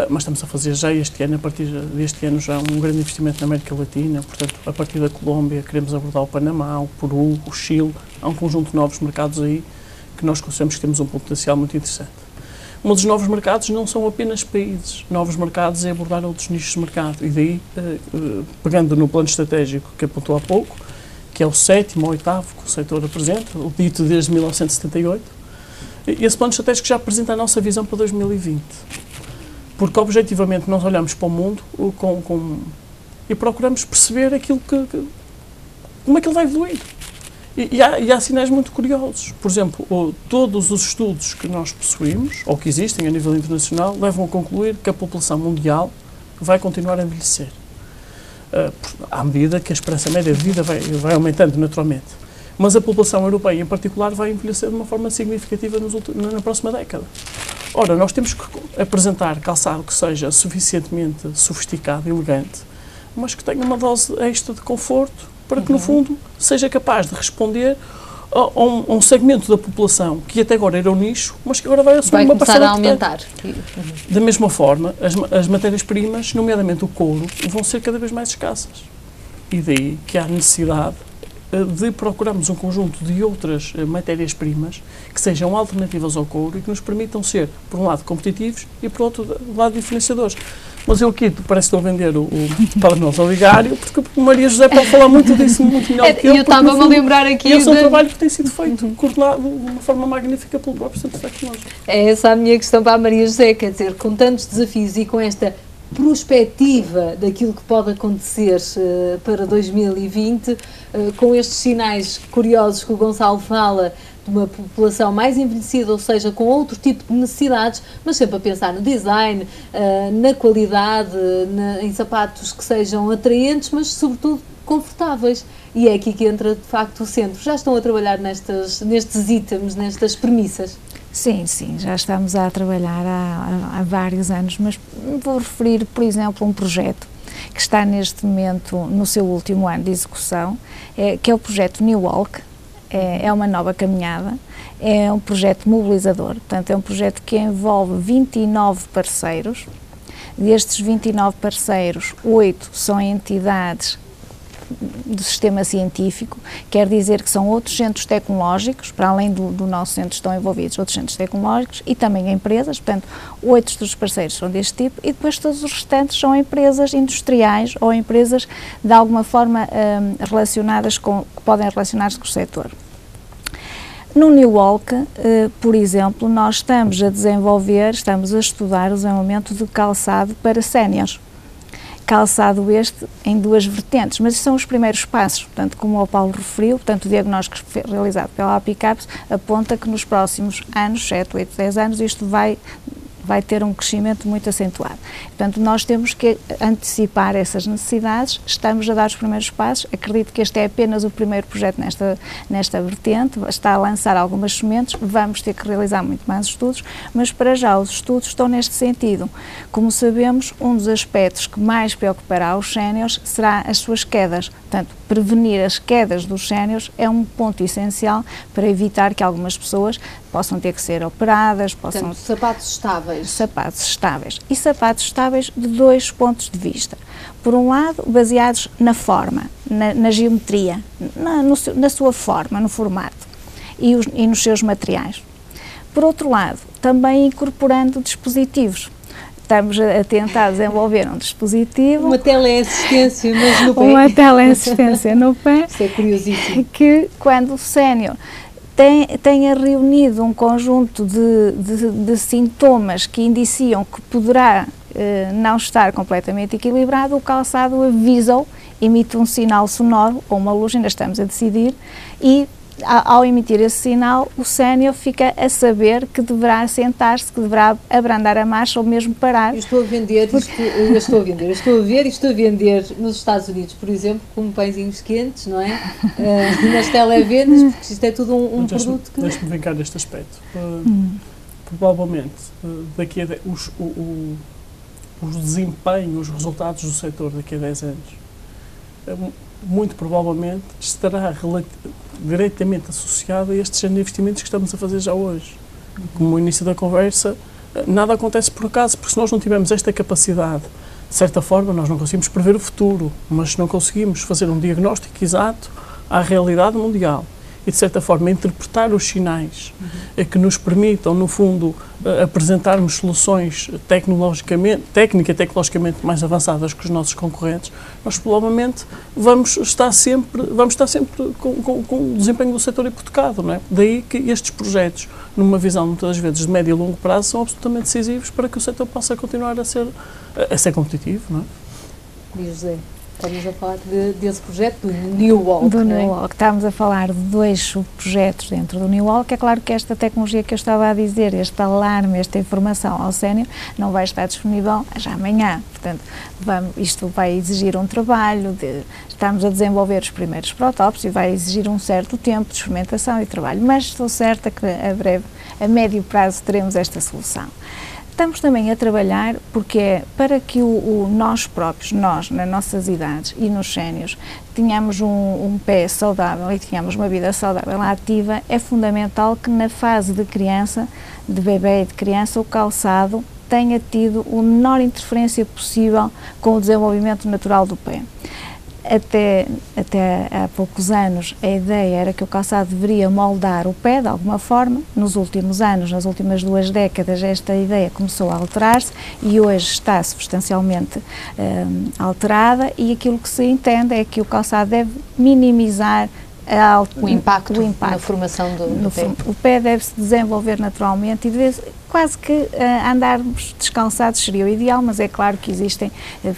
mas estamos a fazer já este ano, a partir deste ano, já um grande investimento na América Latina. Portanto, a partir da Colômbia queremos abordar o Panamá, o Peru, o Chile. Há um conjunto de novos mercados aí que nós consideramos que temos um potencial muito interessante. Um dos novos mercados não são apenas países. Novos mercados é abordar outros nichos de mercado. E daí, pegando no plano estratégico que apontou há pouco, que é o 7º ou 8º que o setor apresenta, o dito desde 1978, esse plano estratégico já apresenta a nossa visão para 2020. Porque, objetivamente, nós olhamos para o mundo e procuramos perceber aquilo como é que ele vai evoluir. E há sinais muito curiosos. Por exemplo, todos os estudos que nós possuímos, ou que existem a nível internacional, levam a concluir que a população mundial vai continuar a envelhecer. À medida que a esperança média de vida vai aumentando naturalmente. Mas a população europeia, em particular, vai envelhecer de uma forma significativa na próxima década. Ora, nós temos que apresentar calçado que seja suficientemente sofisticado e elegante, mas que tenha uma dose extra de conforto, para que, no fundo, seja capaz de responder a um segmento da população que até agora era um nicho, mas que agora vai assumir uma parcela. Vai começar a aumentar. Da mesma forma, as matérias-primas, nomeadamente o couro, vão ser cada vez mais escassas. E daí que há necessidade de procurarmos um conjunto de outras matérias-primas que sejam alternativas ao couro e que nos permitam ser, por um lado, competitivos e, por outro lado, diferenciadores. Mas eu aqui parece que estou a vender o Paralelos ao Vigário, porque a Maria José pode falar muito disso, muito melhor que eu. Eu estava-me a lembrar aqui... Esse é um trabalho que tem sido feito, coordenado de uma forma magnífica pelo próprio Centro Tecnológico. É essa a minha questão para a Maria José, quer dizer, com tantos desafios e com esta prospectiva daquilo que pode acontecer para 2020, com estes sinais curiosos que o Gonçalo fala, de uma população mais envelhecida, ou seja, com outro tipo de necessidades, mas sempre a pensar no design, na qualidade, em sapatos que sejam atraentes, mas sobretudo confortáveis. E é aqui que entra, de facto, o centro. Já estão a trabalhar nestes itens, nestas premissas? Sim, já estamos a trabalhar há vários anos, mas vou referir, por exemplo, um projeto que está neste momento no seu último ano de execução, que é o projeto New Walk. É uma nova caminhada, é um projeto mobilizador, portanto é um projeto que envolve 29 parceiros. Destes 29 parceiros, 8 são entidades do sistema científico, quer dizer que são outros centros tecnológicos, para além do nosso centro estão envolvidos outros centros tecnológicos e também empresas, portanto 8 dos parceiros são deste tipo e depois todos os restantes são empresas industriais ou empresas de alguma forma relacionadas que podem relacionar-se com o setor. No New Walk, por exemplo, nós estamos a estudar o desenvolvimento de calçado para séniores. Calçado este em duas vertentes, mas são os primeiros passos, portanto, como o Paulo referiu, portanto, o diagnóstico realizado pela APICAPS aponta que nos próximos anos, 7, 8, 10 anos, isto vai ter um crescimento muito acentuado. Portanto, nós temos que antecipar essas necessidades, estamos a dar os primeiros passos, acredito que este é apenas o primeiro projeto nesta vertente, está a lançar algumas sementes, vamos ter que realizar muito mais estudos, mas para já os estudos estão neste sentido. Como sabemos, um dos aspectos que mais preocupará os séniores será as suas quedas, portanto, prevenir as quedas dos séniores é um ponto essencial para evitar que algumas pessoas possam ter que ser operadas, Portanto, sapatos estáveis. Sapatos estáveis. E sapatos estáveis de dois pontos de vista. Por um lado, baseados na forma, na geometria, na sua forma, no formato e nos seus materiais. Por outro lado, também incorporando dispositivos. Estamos a tentar desenvolver um dispositivo... Uma teleassistência, mas no pé. Uma teleassistência no pé. Isso é curiosíssimo. Que, quando o sénior tenha reunido um conjunto de sintomas que indiciam que poderá não estar completamente equilibrado, o calçado avisa-o, emite um sinal sonoro ou uma luz, ainda estamos a decidir, e ao emitir esse sinal, o sénior fica a saber que deverá sentar-se, que deverá abrandar a marcha ou mesmo parar. Eu estou a vender nos Estados Unidos, por exemplo, como pãezinhos quentes, não é? Nas televendas, porque isto é tudo um produto que... Deixa-me brincar neste aspecto. Provavelmente, daqui a os desempenhos, os resultados do setor daqui a 10 anos, muito provavelmente estará diretamente associado a estes investimentos que estamos a fazer já hoje. Como no início da conversa, nada acontece por acaso, porque se nós não tivermos esta capacidade, de certa forma, nós não conseguimos prever o futuro, mas se não conseguimos fazer um diagnóstico exato à realidade mundial e, de certa forma, interpretar os sinais que nos permitam, no fundo, apresentarmos soluções tecnologicamente mais avançadas que os nossos concorrentes, nós provavelmente vamos estar sempre com o desempenho do setor hipotecado, não é? Daí que estes projetos, numa visão muitas vezes de médio e longo prazo, são absolutamente decisivos para que o setor possa continuar a ser competitivo, não é? José. Estamos a falar desse projeto do New Walk, do não é? New Walk. Estamos a falar de 2 subprojetos dentro do New Walk. É claro que esta tecnologia que eu estava a dizer, este alarme, esta informação ao sénior, não vai estar disponível já amanhã. Portanto, isto vai exigir um trabalho, estamos a desenvolver os primeiros protótipos e vai exigir um certo tempo de experimentação e trabalho, mas estou certa que a médio prazo teremos esta solução. Estamos também a trabalhar porque para que nós próprios, nós, nas nossas idades e nos séniores, tenhamos um pé saudável e tenhamos uma vida saudável ativa, é fundamental que na fase de criança, de bebê e de criança, o calçado tenha tido a menor interferência possível com o desenvolvimento natural do pé. Até há poucos anos a ideia era que o calçado deveria moldar o pé de alguma forma. Nos últimos anos, nas últimas 2 décadas, esta ideia começou a alterar-se e hoje está substancialmente alterada, e aquilo que se entende é que o calçado deve minimizar o impacto na formação do pé. O pé deve-se desenvolver naturalmente e quase que andarmos descalçados seria o ideal, mas é claro que existem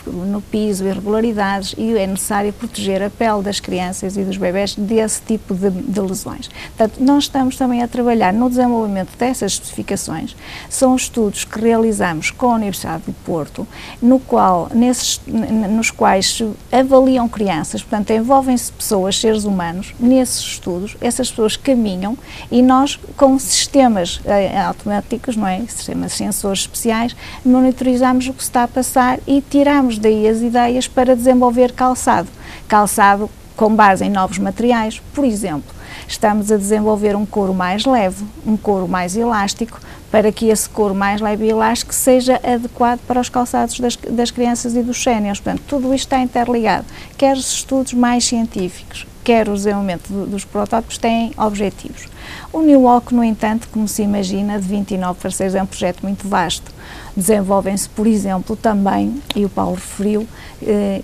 no piso irregularidades e é necessário proteger a pele das crianças e dos bebés desse tipo de lesões. Portanto, nós estamos também a trabalhar no desenvolvimento dessas especificações. São estudos que realizamos com a Universidade do Porto, nos quais se avaliam crianças, portanto, envolvem-se pessoas, seres humanos, nesses estudos. Essas pessoas caminham e nós, com sistemas automáticos, não é? Sistemas de sensores especiais, monitorizamos o que se está a passar e tiramos daí as ideias para desenvolver calçado. Calçado com base em novos materiais. Por exemplo, estamos a desenvolver um couro mais leve, um couro mais elástico, para que esse couro mais leve e elástico seja adequado para os calçados das crianças e dos séniores. Portanto, tudo isto está interligado. Quer os estudos mais científicos, quer o desenvolvimento dos protótipos, têm objetivos. O New Walk, no entanto, como se imagina, de 29 parceiros, é um projeto muito vasto. Desenvolvem-se, por exemplo, também, e o Paulo referiu,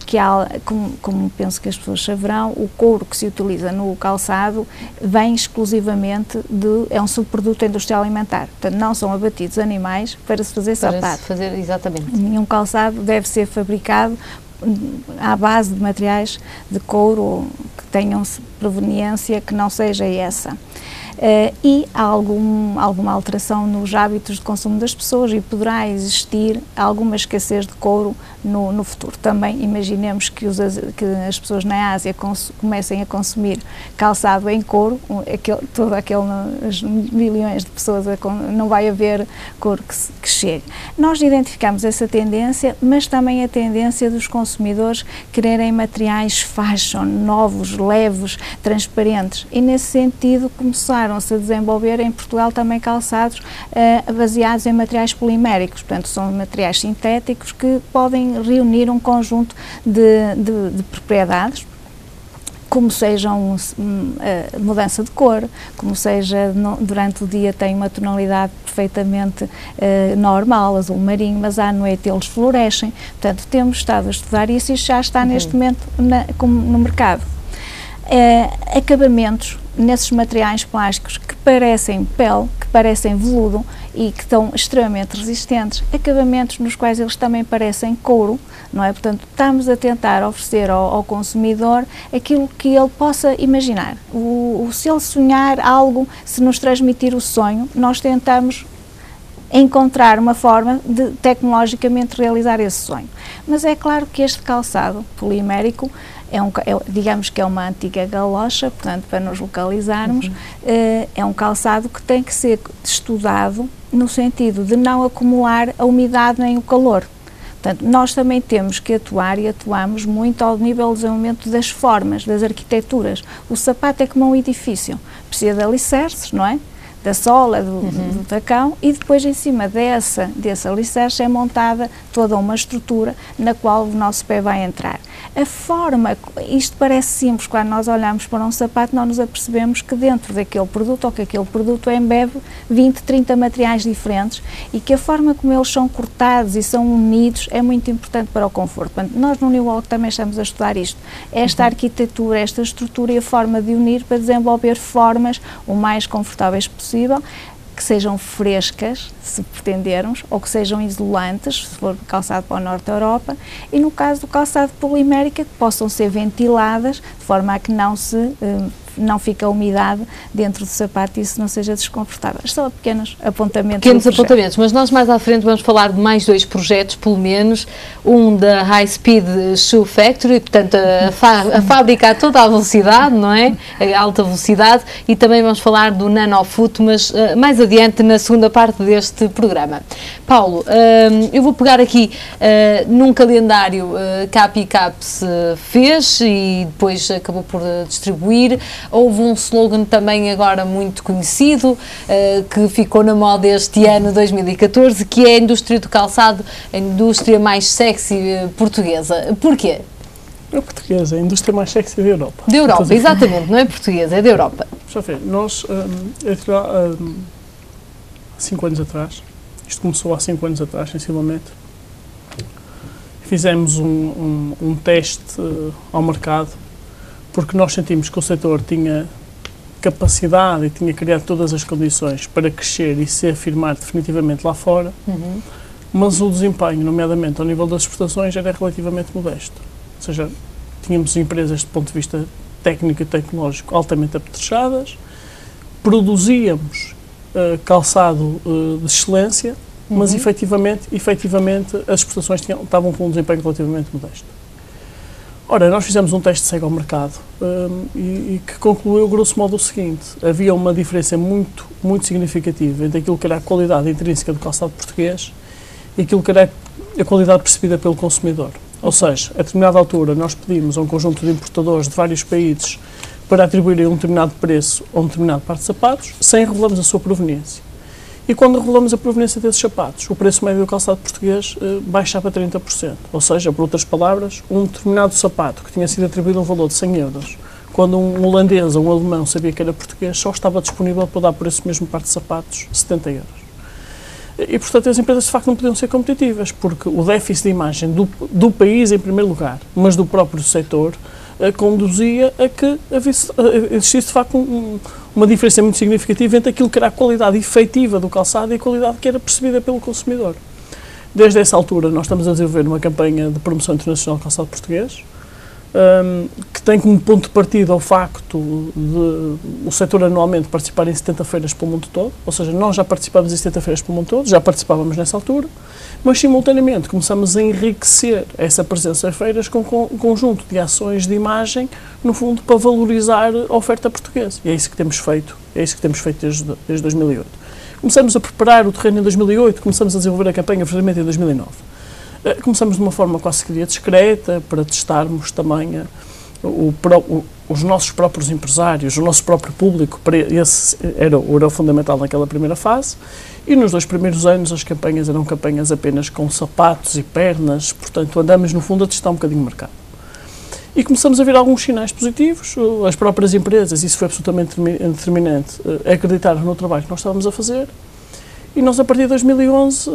que há, como penso que as pessoas saberão, o couro que se utiliza no calçado vem exclusivamente é um subproduto industrial alimentar. Portanto, não são abatidos animais para se fazer sapato. Exatamente. Nenhum calçado deve ser fabricado à base de materiais de couro que tenham proveniência que não seja essa. E há alguma alteração nos hábitos de consumo das pessoas e poderá existir alguma escassez de couro no futuro. Também imaginemos que as pessoas na Ásia comecem a consumir calçado em couro, as milhões de pessoas, não vai haver couro que chegue. Nós identificamos essa tendência, mas também a tendência dos consumidores quererem materiais fashion, novos, leves, transparentes, e nesse sentido começaram-se a desenvolver em Portugal também calçados baseados em materiais poliméricos. Portanto, são materiais sintéticos que podem reunir um conjunto de propriedades, como sejam mudança de cor, como seja durante o dia tem uma tonalidade perfeitamente normal, azul marinho, mas à noite eles florescem. Portanto, temos estado a estudar isso e já está neste momento no mercado. Acabamentos nesses materiais plásticos que parecem pele, que parecem veludo e que estão extremamente resistentes, acabamentos nos quais eles também parecem couro, não é? Portanto, estamos a tentar oferecer ao consumidor aquilo que ele possa imaginar. Se ele sonhar algo, se nos transmitir o sonho, nós tentamos encontrar uma forma de tecnologicamente realizar esse sonho. Mas é claro que este calçado polimérico digamos que é uma antiga galocha, portanto, para nos localizarmos, é um calçado que tem que ser estudado no sentido de não acumular a umidade nem o calor. Portanto, nós também temos que atuar e atuamos muito ao nível do desenvolvimento das formas, das arquiteturas. O sapato é como um edifício, precisa de alicerces, não é? Da sola, do tacão, e depois em cima desse alicerce é montada toda uma estrutura na qual o nosso pé vai entrar. A forma, isto parece simples, quando nós olhamos para um sapato não nos apercebemos que dentro daquele produto ou que aquele produto embebe 20, 30 materiais diferentes e que a forma como eles são cortados e são unidos é muito importante para o conforto. Portanto, nós no New Walk também estamos a estudar isto, esta arquitetura, esta estrutura e a forma de unir para desenvolver formas o mais confortáveis possível, que sejam frescas, se pretendermos, ou que sejam isolantes, se for calçado para o norte da Europa, e no caso do calçado polimérica, que possam ser ventiladas, de forma a que não fique a umidade dentro do sapato e isso não seja desconfortável. São pequenos apontamentos. Pequenos apontamentos, mas nós mais à frente vamos falar de mais 2 projetos, pelo menos, um da High Speed Shoe Factory, portanto a fábrica a toda a velocidade, não é? A alta velocidade, e também vamos falar do Nanofoot, mas mais adiante na segunda parte deste programa. Paulo, eu vou pegar aqui num calendário que a Apicaps fez e depois acabou por distribuir. Houve um slogan também agora muito conhecido, que ficou na moda este ano, 2014, que é a indústria do calçado, a indústria mais sexy portuguesa. Porquê? É portuguesa, a indústria mais sexy da Europa. Da Europa, exatamente, não é portuguesa, é da Europa. Já vê, nós, há 5 anos atrás, isto começou há 5 anos atrás, sensivelmente, fizemos um teste ao mercado, porque nós sentimos que o setor tinha capacidade e tinha criado todas as condições para crescer e se afirmar definitivamente lá fora, mas o desempenho, nomeadamente ao nível das exportações, era relativamente modesto. Ou seja, tínhamos empresas do ponto de vista técnico e tecnológico altamente apetrechadas, produzíamos calçado de excelência, mas efetivamente as exportações estavam com um desempenho relativamente modesto. Ora, nós fizemos um teste cego ao mercado e que concluiu, grosso modo, o seguinte: havia uma diferença muito significativa entre aquilo que era a qualidade intrínseca do calçado português e aquilo que era a qualidade percebida pelo consumidor. Ou seja, a determinada altura nós pedimos a um conjunto de importadores de vários países para atribuírem um determinado preço a um determinado par de sapatos, sem revelarmos a sua proveniência. E quando revelamos a proveniência desses sapatos, o preço médio do calçado português baixava 30%. Ou seja, por outras palavras, um determinado sapato que tinha sido atribuído um valor de 100 euros, quando um holandês ou um alemão sabia que era português, só estava disponível para dar por esse mesmo par de sapatos 70 euros. E, portanto, as empresas de facto não podiam ser competitivas, porque o déficit de imagem do país, em primeiro lugar, mas do próprio setor, conduzia a que existisse de facto uma diferença muito significativa entre aquilo que era a qualidade efetiva do calçado e a qualidade que era percebida pelo consumidor. Desde essa altura nós estamos a desenvolver uma campanha de promoção internacional do calçado português, que tem como ponto de partida o facto de o setor anualmente participar em 70 feiras pelo mundo todo, ou seja, nós já participávamos em 70 feiras pelo mundo todo, já participávamos nessa altura, mas simultaneamente começamos a enriquecer essa presença em feiras com um conjunto de ações de imagem, no fundo, para valorizar a oferta portuguesa. E é isso que temos feito, desde 2008. Começamos a preparar o terreno em 2008, começamos a desenvolver a campanha verdadeiramente em 2009. Começamos de uma forma quase que discreta, para testarmos também os nossos próprios empresários, o nosso próprio público. Esse era o fundamental naquela primeira fase. E nos 2 primeiros anos as campanhas eram campanhas apenas com sapatos e pernas, portanto andamos no fundo a testar um bocadinho o mercado. E começamos a ver alguns sinais positivos, as próprias empresas, isso foi absolutamente determinante, acreditaram no trabalho que nós estávamos a fazer. E nós, a partir de 2011,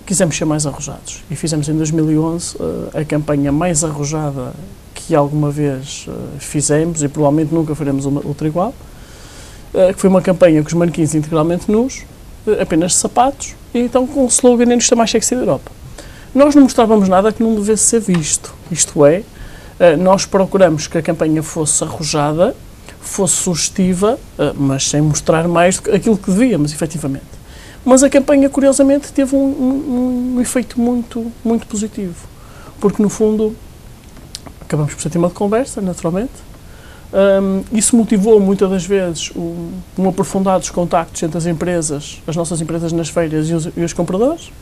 quisemos ser mais arrojados. E fizemos em 2011 a campanha mais arrojada que alguma vez fizemos, e provavelmente nunca faremos outra igual, que foi uma campanha com os manequins integralmente nus, apenas de sapatos, e então com o slogan "A indústria mais sexy da Europa". Nós não mostrávamos nada que não devesse ser visto. Isto é, nós procuramos que a campanha fosse arrojada, fosse sugestiva, mas sem mostrar mais do que aquilo que devíamos, efetivamente. Mas a campanha, curiosamente, teve um efeito muito positivo, porque, no fundo, acabamos por ser tema de conversa, naturalmente. Isso motivou, muitas das vezes, aprofundados contactos entre as nossas empresas nas feiras e os compradores,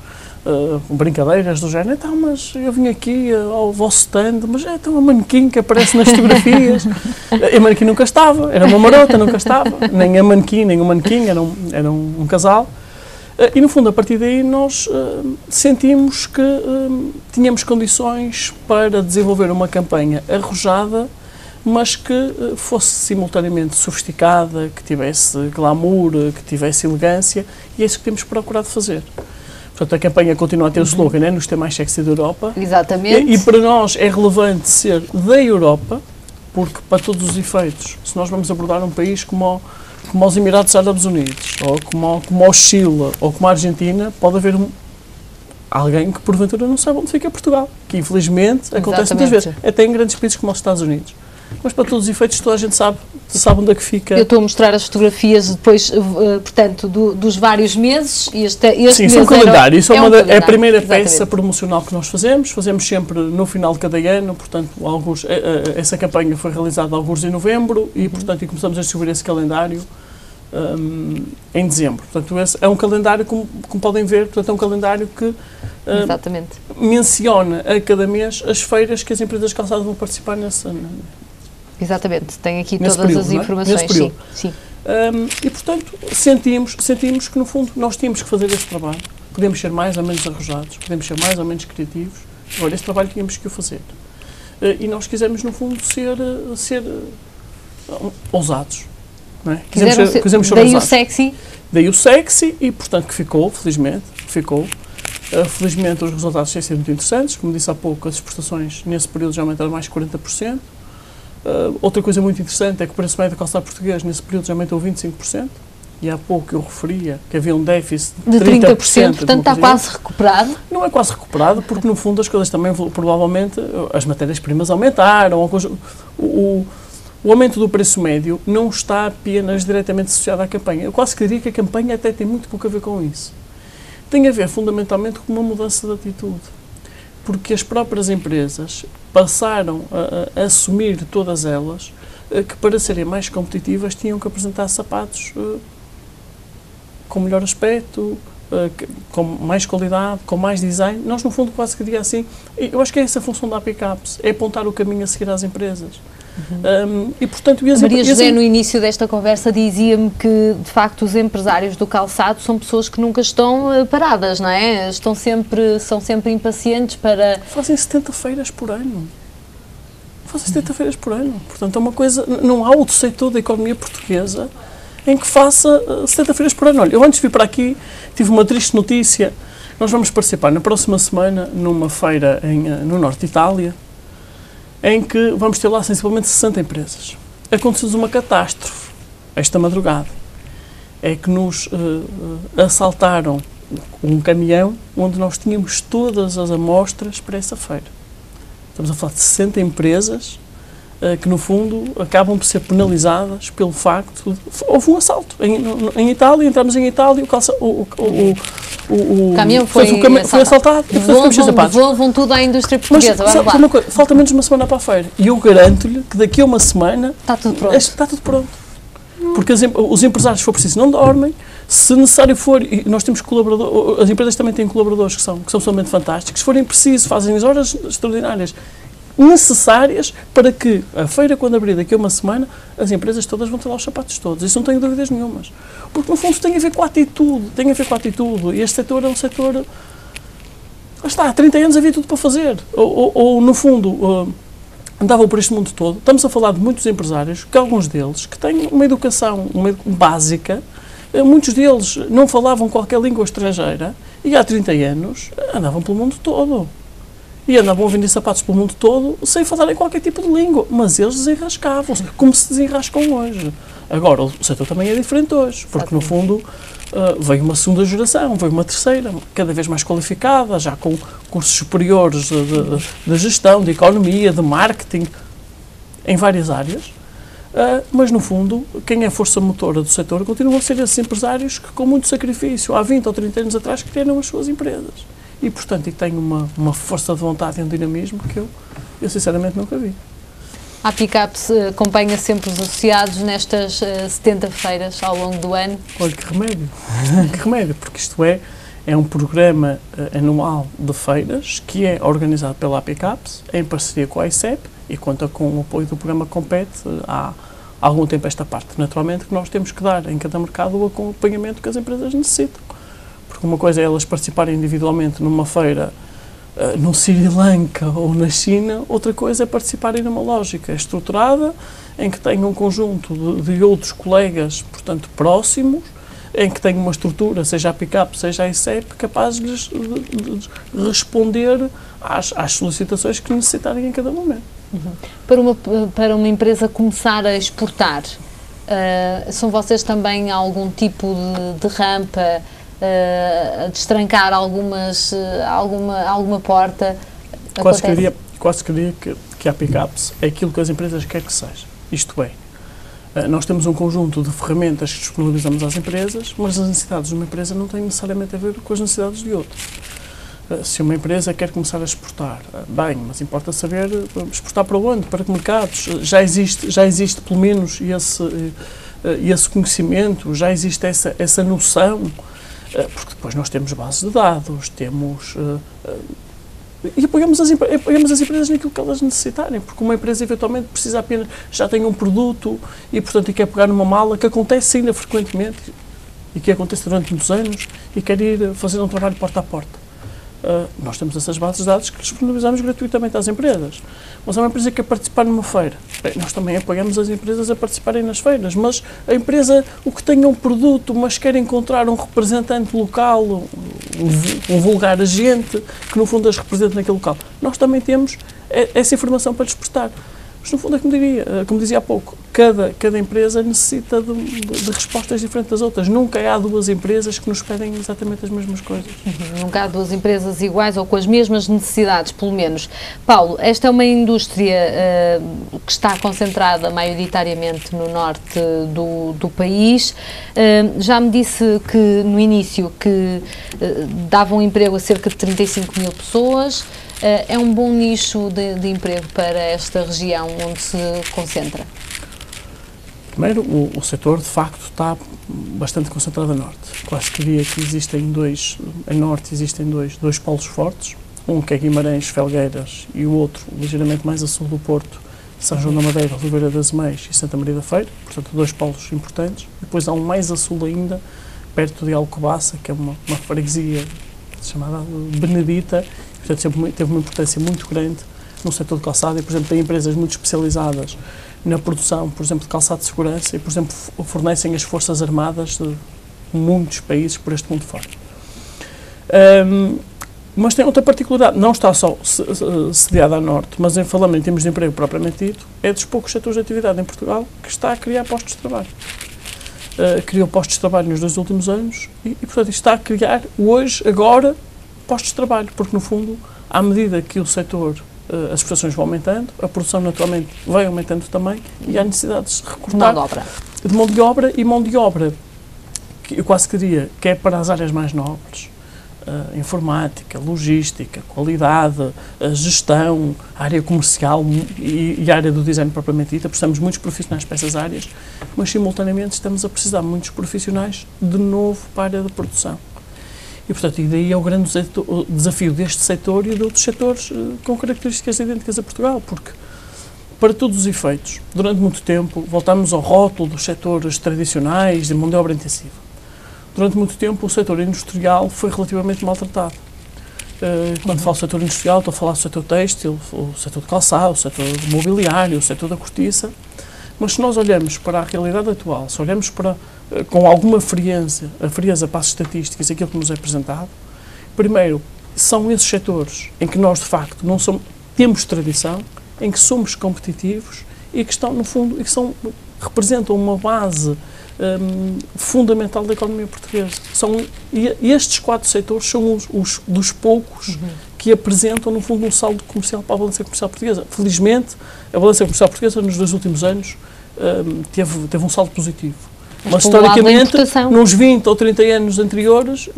brincadeiras do género: "Então, mas eu vim aqui ao vosso stand, mas é tão uma manequim que aparece nas fotografias." A manequim nunca estava, era uma marota, nunca estava, nem a manequim, nem o manequim, era um casal. E, no fundo, a partir daí, nós sentimos que tínhamos condições para desenvolver uma campanha arrojada, mas que fosse simultaneamente sofisticada, que tivesse glamour, que tivesse elegância, e é isso que temos procurado fazer. Portanto, a campanha continua a ter o slogan, "É nos ter mais sexy da Europa". Exatamente. E para nós é relevante ser da Europa, porque, para todos os efeitos, se nós vamos abordar um país como como aos Emirados Árabes Unidos, ou como ao Chile, ou como a Argentina, pode haver alguém que porventura não sabe onde fica Portugal, que infelizmente acontece muitas vezes, até em grandes países como os Estados Unidos. Mas para todos os efeitos toda a gente sabe onde é que fica. Eu estou a mostrar as fotografias depois, portanto, dos vários meses. E este sim, mês é um calendário. Isso é a primeira exatamente. Peça promocional que nós fazemos. Fazemos sempre no final de cada ano. Portanto, essa campanha foi realizada alguns em novembro e, portanto, começamos a distribuir esse calendário em dezembro. Portanto, esse é um calendário, como podem ver, portanto, é um calendário que menciona a cada mês as feiras que as empresas de calçado vão participar nessa. Exatamente, tem aqui todas período, as informações. Sim, sim. E, portanto, sentimos que, no fundo, nós tínhamos que fazer este trabalho. Podemos ser mais ou menos arrojados, podemos ser mais ou menos criativos. Agora, este trabalho tínhamos que o fazer. E nós quisemos, no fundo, ser ousados. Não é? Quisemos ser daí ousados. O sexy. Daí o sexy e, portanto, que ficou, felizmente. Felizmente, os resultados têm sido muito interessantes. Como disse há pouco, as exportações nesse período já aumentaram mais de 40%. Outra coisa muito interessante é que o preço médio do calçado português nesse período já aumentou 25%. E há pouco eu referia que havia um déficit de 30%. Portanto, está quase recuperado. Não é quase recuperado, porque no fundo as coisas também, provavelmente, as matérias-primas aumentaram. O aumento do preço médio não está apenas diretamente associado à campanha. Eu quase diria que a campanha até tem muito pouco a ver com isso. Tem a ver fundamentalmente com uma mudança de atitude. Porque as próprias empresas passaram a assumir, todas elas, que para serem mais competitivas tinham que apresentar sapatos com melhor aspecto, com mais qualidade, com mais design. Nós, no fundo, quase que diria assim, eu acho que é essa a função da APCAPS, é apontar o caminho a seguir às empresas. E, portanto, Maria José, no início desta conversa, dizia-me que, de facto, os empresários do calçado são pessoas que nunca estão paradas, não é? São sempre impacientes para... Fazem 70 feiras por ano. Portanto, é uma coisa... Não há outro setor da economia portuguesa em que faça 70 feiras por ano. Olha, eu antes de vir para aqui tive uma triste notícia. Nós vamos participar na próxima semana numa feira no norte de Itália, em que vamos ter lá sensivelmente 60 empresas. Aconteceu-nos uma catástrofe esta madrugada. É que nos assaltaram um caminhão onde nós tínhamos todas as amostras para essa feira. Estamos a falar de 60 empresas que, no fundo, acabam por ser penalizadas pelo facto de... Houve um assalto em Itália, entramos em Itália, o caminhão foi assaltado. Devolvam tudo à indústria portuguesa. Mas, falta menos de uma semana para a feira. E eu garanto-lhe que daqui a uma semana... Está tudo pronto. Porque os empresários, se for preciso, não dormem. Se necessário for, e nós temos colaboradores, as empresas também têm colaboradores que são absolutamente fantásticos. Se forem preciso, fazem as horas extraordinárias necessárias para que a feira, quando abrir daqui a uma semana, as empresas todas vão ter lá os sapatos todos. Isso não tenho dúvidas nenhumas. Porque, no fundo, tem a ver com a atitude. E este setor é um setor... há 30 anos havia tudo para fazer. Ou no fundo, andavam por este mundo todo. Estamos a falar de muitos empresários, que alguns deles, que têm uma educação básica, muitos deles não falavam qualquer língua estrangeira, e há 30 anos andavam pelo mundo todo. E andavam a vender sapatos pelo mundo todo sem falarem qualquer tipo de língua. Mas eles desenrascavam-se, como se desenrascam hoje. Agora, o setor também é diferente hoje, porque no fundo veio uma segunda geração, veio uma terceira, cada vez mais qualificada, já com cursos superiores de gestão, de economia, de marketing, em várias áreas. Mas, no fundo, quem é a força motora do setor continuam a ser esses empresários que, com muito sacrifício, há 20 ou 30 anos atrás, criaram as suas empresas. E, portanto, tenho uma força de vontade e um dinamismo que eu sinceramente nunca vi. A APCAPS acompanha sempre os associados nestas 70 feiras ao longo do ano. Olha, que remédio. Que remédio, porque isto é um programa anual de feiras que é organizado pela APCAPS em parceria com a ICEP e conta com o apoio do programa Compete há algum tempo esta parte. Naturalmente que nós temos que dar em cada mercado o acompanhamento que as empresas necessitam. Porque uma coisa é elas participarem individualmente numa feira no Sri Lanka ou na China, outra coisa é participarem numa lógica estruturada, em que tenham um conjunto de outros colegas, portanto, próximos, em que tenham uma estrutura, seja a APCAP, seja a ICEP, capazes de responder às solicitações que necessitarem em cada momento. Para uma empresa começar a exportar, São vocês também algum tipo de rampa a destrancar alguma porta? Quase queria que a Pickups é aquilo que as empresas querem que seja. Isto é, nós temos um conjunto de ferramentas que disponibilizamos às empresas, mas as necessidades de uma empresa não têm necessariamente a ver com as necessidades de outra. Se uma empresa quer começar a exportar, bem, mas importa saber exportar para onde, para que mercados. Já existe pelo menos esse conhecimento, já existe essa noção, porque depois nós temos bases de dados, e apoiamos as empresas naquilo que elas necessitarem, porque uma empresa eventualmente precisa apenas, já tem um produto e portanto quer pegar numa mala, que acontece ainda frequentemente e que acontece durante muitos anos, e quer ir fazer um trabalho porta a porta. Nós temos essas bases de dados que disponibilizamos gratuitamente às empresas. Mas é uma empresa que quer participar numa feira. Nós também apoiamos as empresas a participarem nas feiras, mas a empresa, o que tenha um produto, mas quer encontrar um representante local, um vulgar agente, que no fundo as represente naquele local. Nós também temos essa informação para lhes prestar. Mas no fundo é como dizia há pouco, cada empresa necessita de respostas diferentes das outras. Nunca há duas empresas que nos pedem exatamente as mesmas coisas. Nunca há duas empresas iguais ou com as mesmas necessidades, pelo menos. Paulo, esta é uma indústria que está concentrada maioritariamente no norte do país. Já me disse que no início que davam emprego a cerca de 35 mil pessoas. É um bom nicho de emprego para esta região onde se concentra? Primeiro, o setor de facto está bastante concentrado a norte. Quase que diria que em norte existem dois polos fortes, um que é Guimarães, Felgueiras, e o outro ligeiramente mais a sul do Porto, São João da Madeira, Oliveira das Meias e Santa Maria da Feira, portanto dois polos importantes. Depois há um mais a sul ainda, perto de Alcobaça, que é uma freguesia chamada Benedita. Portanto, sempre teve uma importância muito grande no setor de calçado e, por exemplo, tem empresas muito especializadas na produção, por exemplo, de calçado de segurança e, por exemplo, fornecem as Forças Armadas de muitos países por este mundo fora. Mas tem outra particularidade, não está só sediada a norte, mas falando em termos de emprego propriamente dito, é dos poucos setores de atividade em Portugal que está a criar postos de trabalho. Criou postos de trabalho nos 2 últimos anos e, portanto, está a criar hoje, agora, postos de trabalho, porque no fundo, à medida que o setor, as exportações vão aumentando, a produção naturalmente vai aumentando também e há necessidade de se recortar de mão de obra, que eu quase diria que é para as áreas mais nobres, informática, logística, qualidade, gestão, área comercial e a área do design propriamente dita. Precisamos de muitos profissionais para essas áreas, mas simultaneamente estamos a precisar de muitos profissionais de novo para a área da produção. E, portanto, daí é o grande desafio deste setor e de outros setores com características idênticas a Portugal, porque, para todos os efeitos, durante muito tempo, voltamos ao rótulo dos setores tradicionais de mão de obra intensiva. Durante muito tempo, o setor industrial foi relativamente maltratado. Quando falo do setor industrial, estou a falar do setor têxtil, o setor de calçado, o setor mobiliário, o setor da cortiça. Mas se nós olhamos para a realidade atual, se olhamos para, com alguma frieza, a frieza para as estatísticas, aquilo que nos é apresentado, primeiro, são esses setores em que nós, de facto, temos tradição, em que somos competitivos e que estão, no fundo, representam uma base fundamental da economia portuguesa. E estes 4 setores são os dos poucos que apresentam, no fundo, um saldo comercial para a balança comercial portuguesa. Felizmente, a balança comercial portuguesa, nos 2 últimos anos, teve um saldo positivo. Mas, historicamente, nos 20 ou 30 anos anteriores,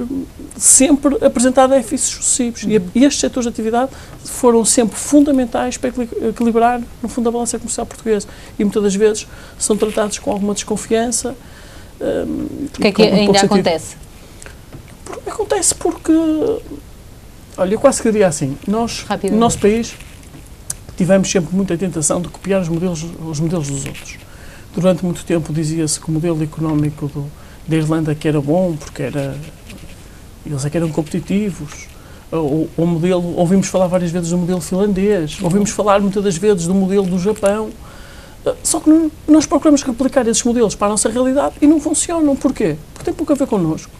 sempre apresentado déficits sucessivos. E estes setores de atividade foram sempre fundamentais para equilibrar, no fundo, a balança comercial portuguesa. E, muitas das vezes, são tratados com alguma desconfiança. Porquê é que ainda acontece? Acontece porque, olha, eu quase que diria assim, nós, no nosso país, tivemos sempre muita tentação de copiar os modelos dos outros. Durante muito tempo dizia-se que o modelo económico da Irlanda que era bom, porque eles é que eram competitivos. O modelo, ouvimos falar várias vezes do modelo finlandês, ouvimos falar muitas das vezes do modelo do Japão. Só que nós procuramos replicar esses modelos para a nossa realidade e não funcionam. Porquê? Porque tem pouco a ver connosco.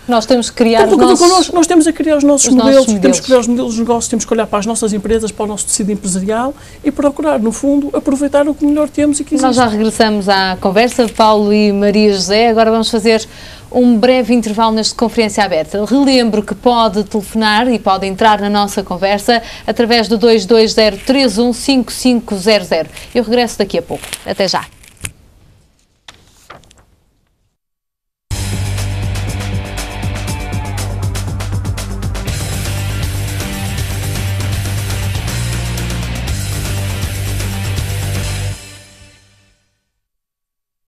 Nós temos que criar nós temos a criar os nossos modelos, temos que criar os modelos de negócio, temos que olhar para as nossas empresas, para o nosso tecido empresarial e procurar, no fundo, aproveitar o que melhor temos e que existe. Nós já regressamos à conversa, Paulo e Maria José. Agora vamos fazer um breve intervalo nesta conferência aberta. Relembro que pode telefonar e pode entrar na nossa conversa através do 220 31 5500. Eu regresso daqui a pouco. Até já.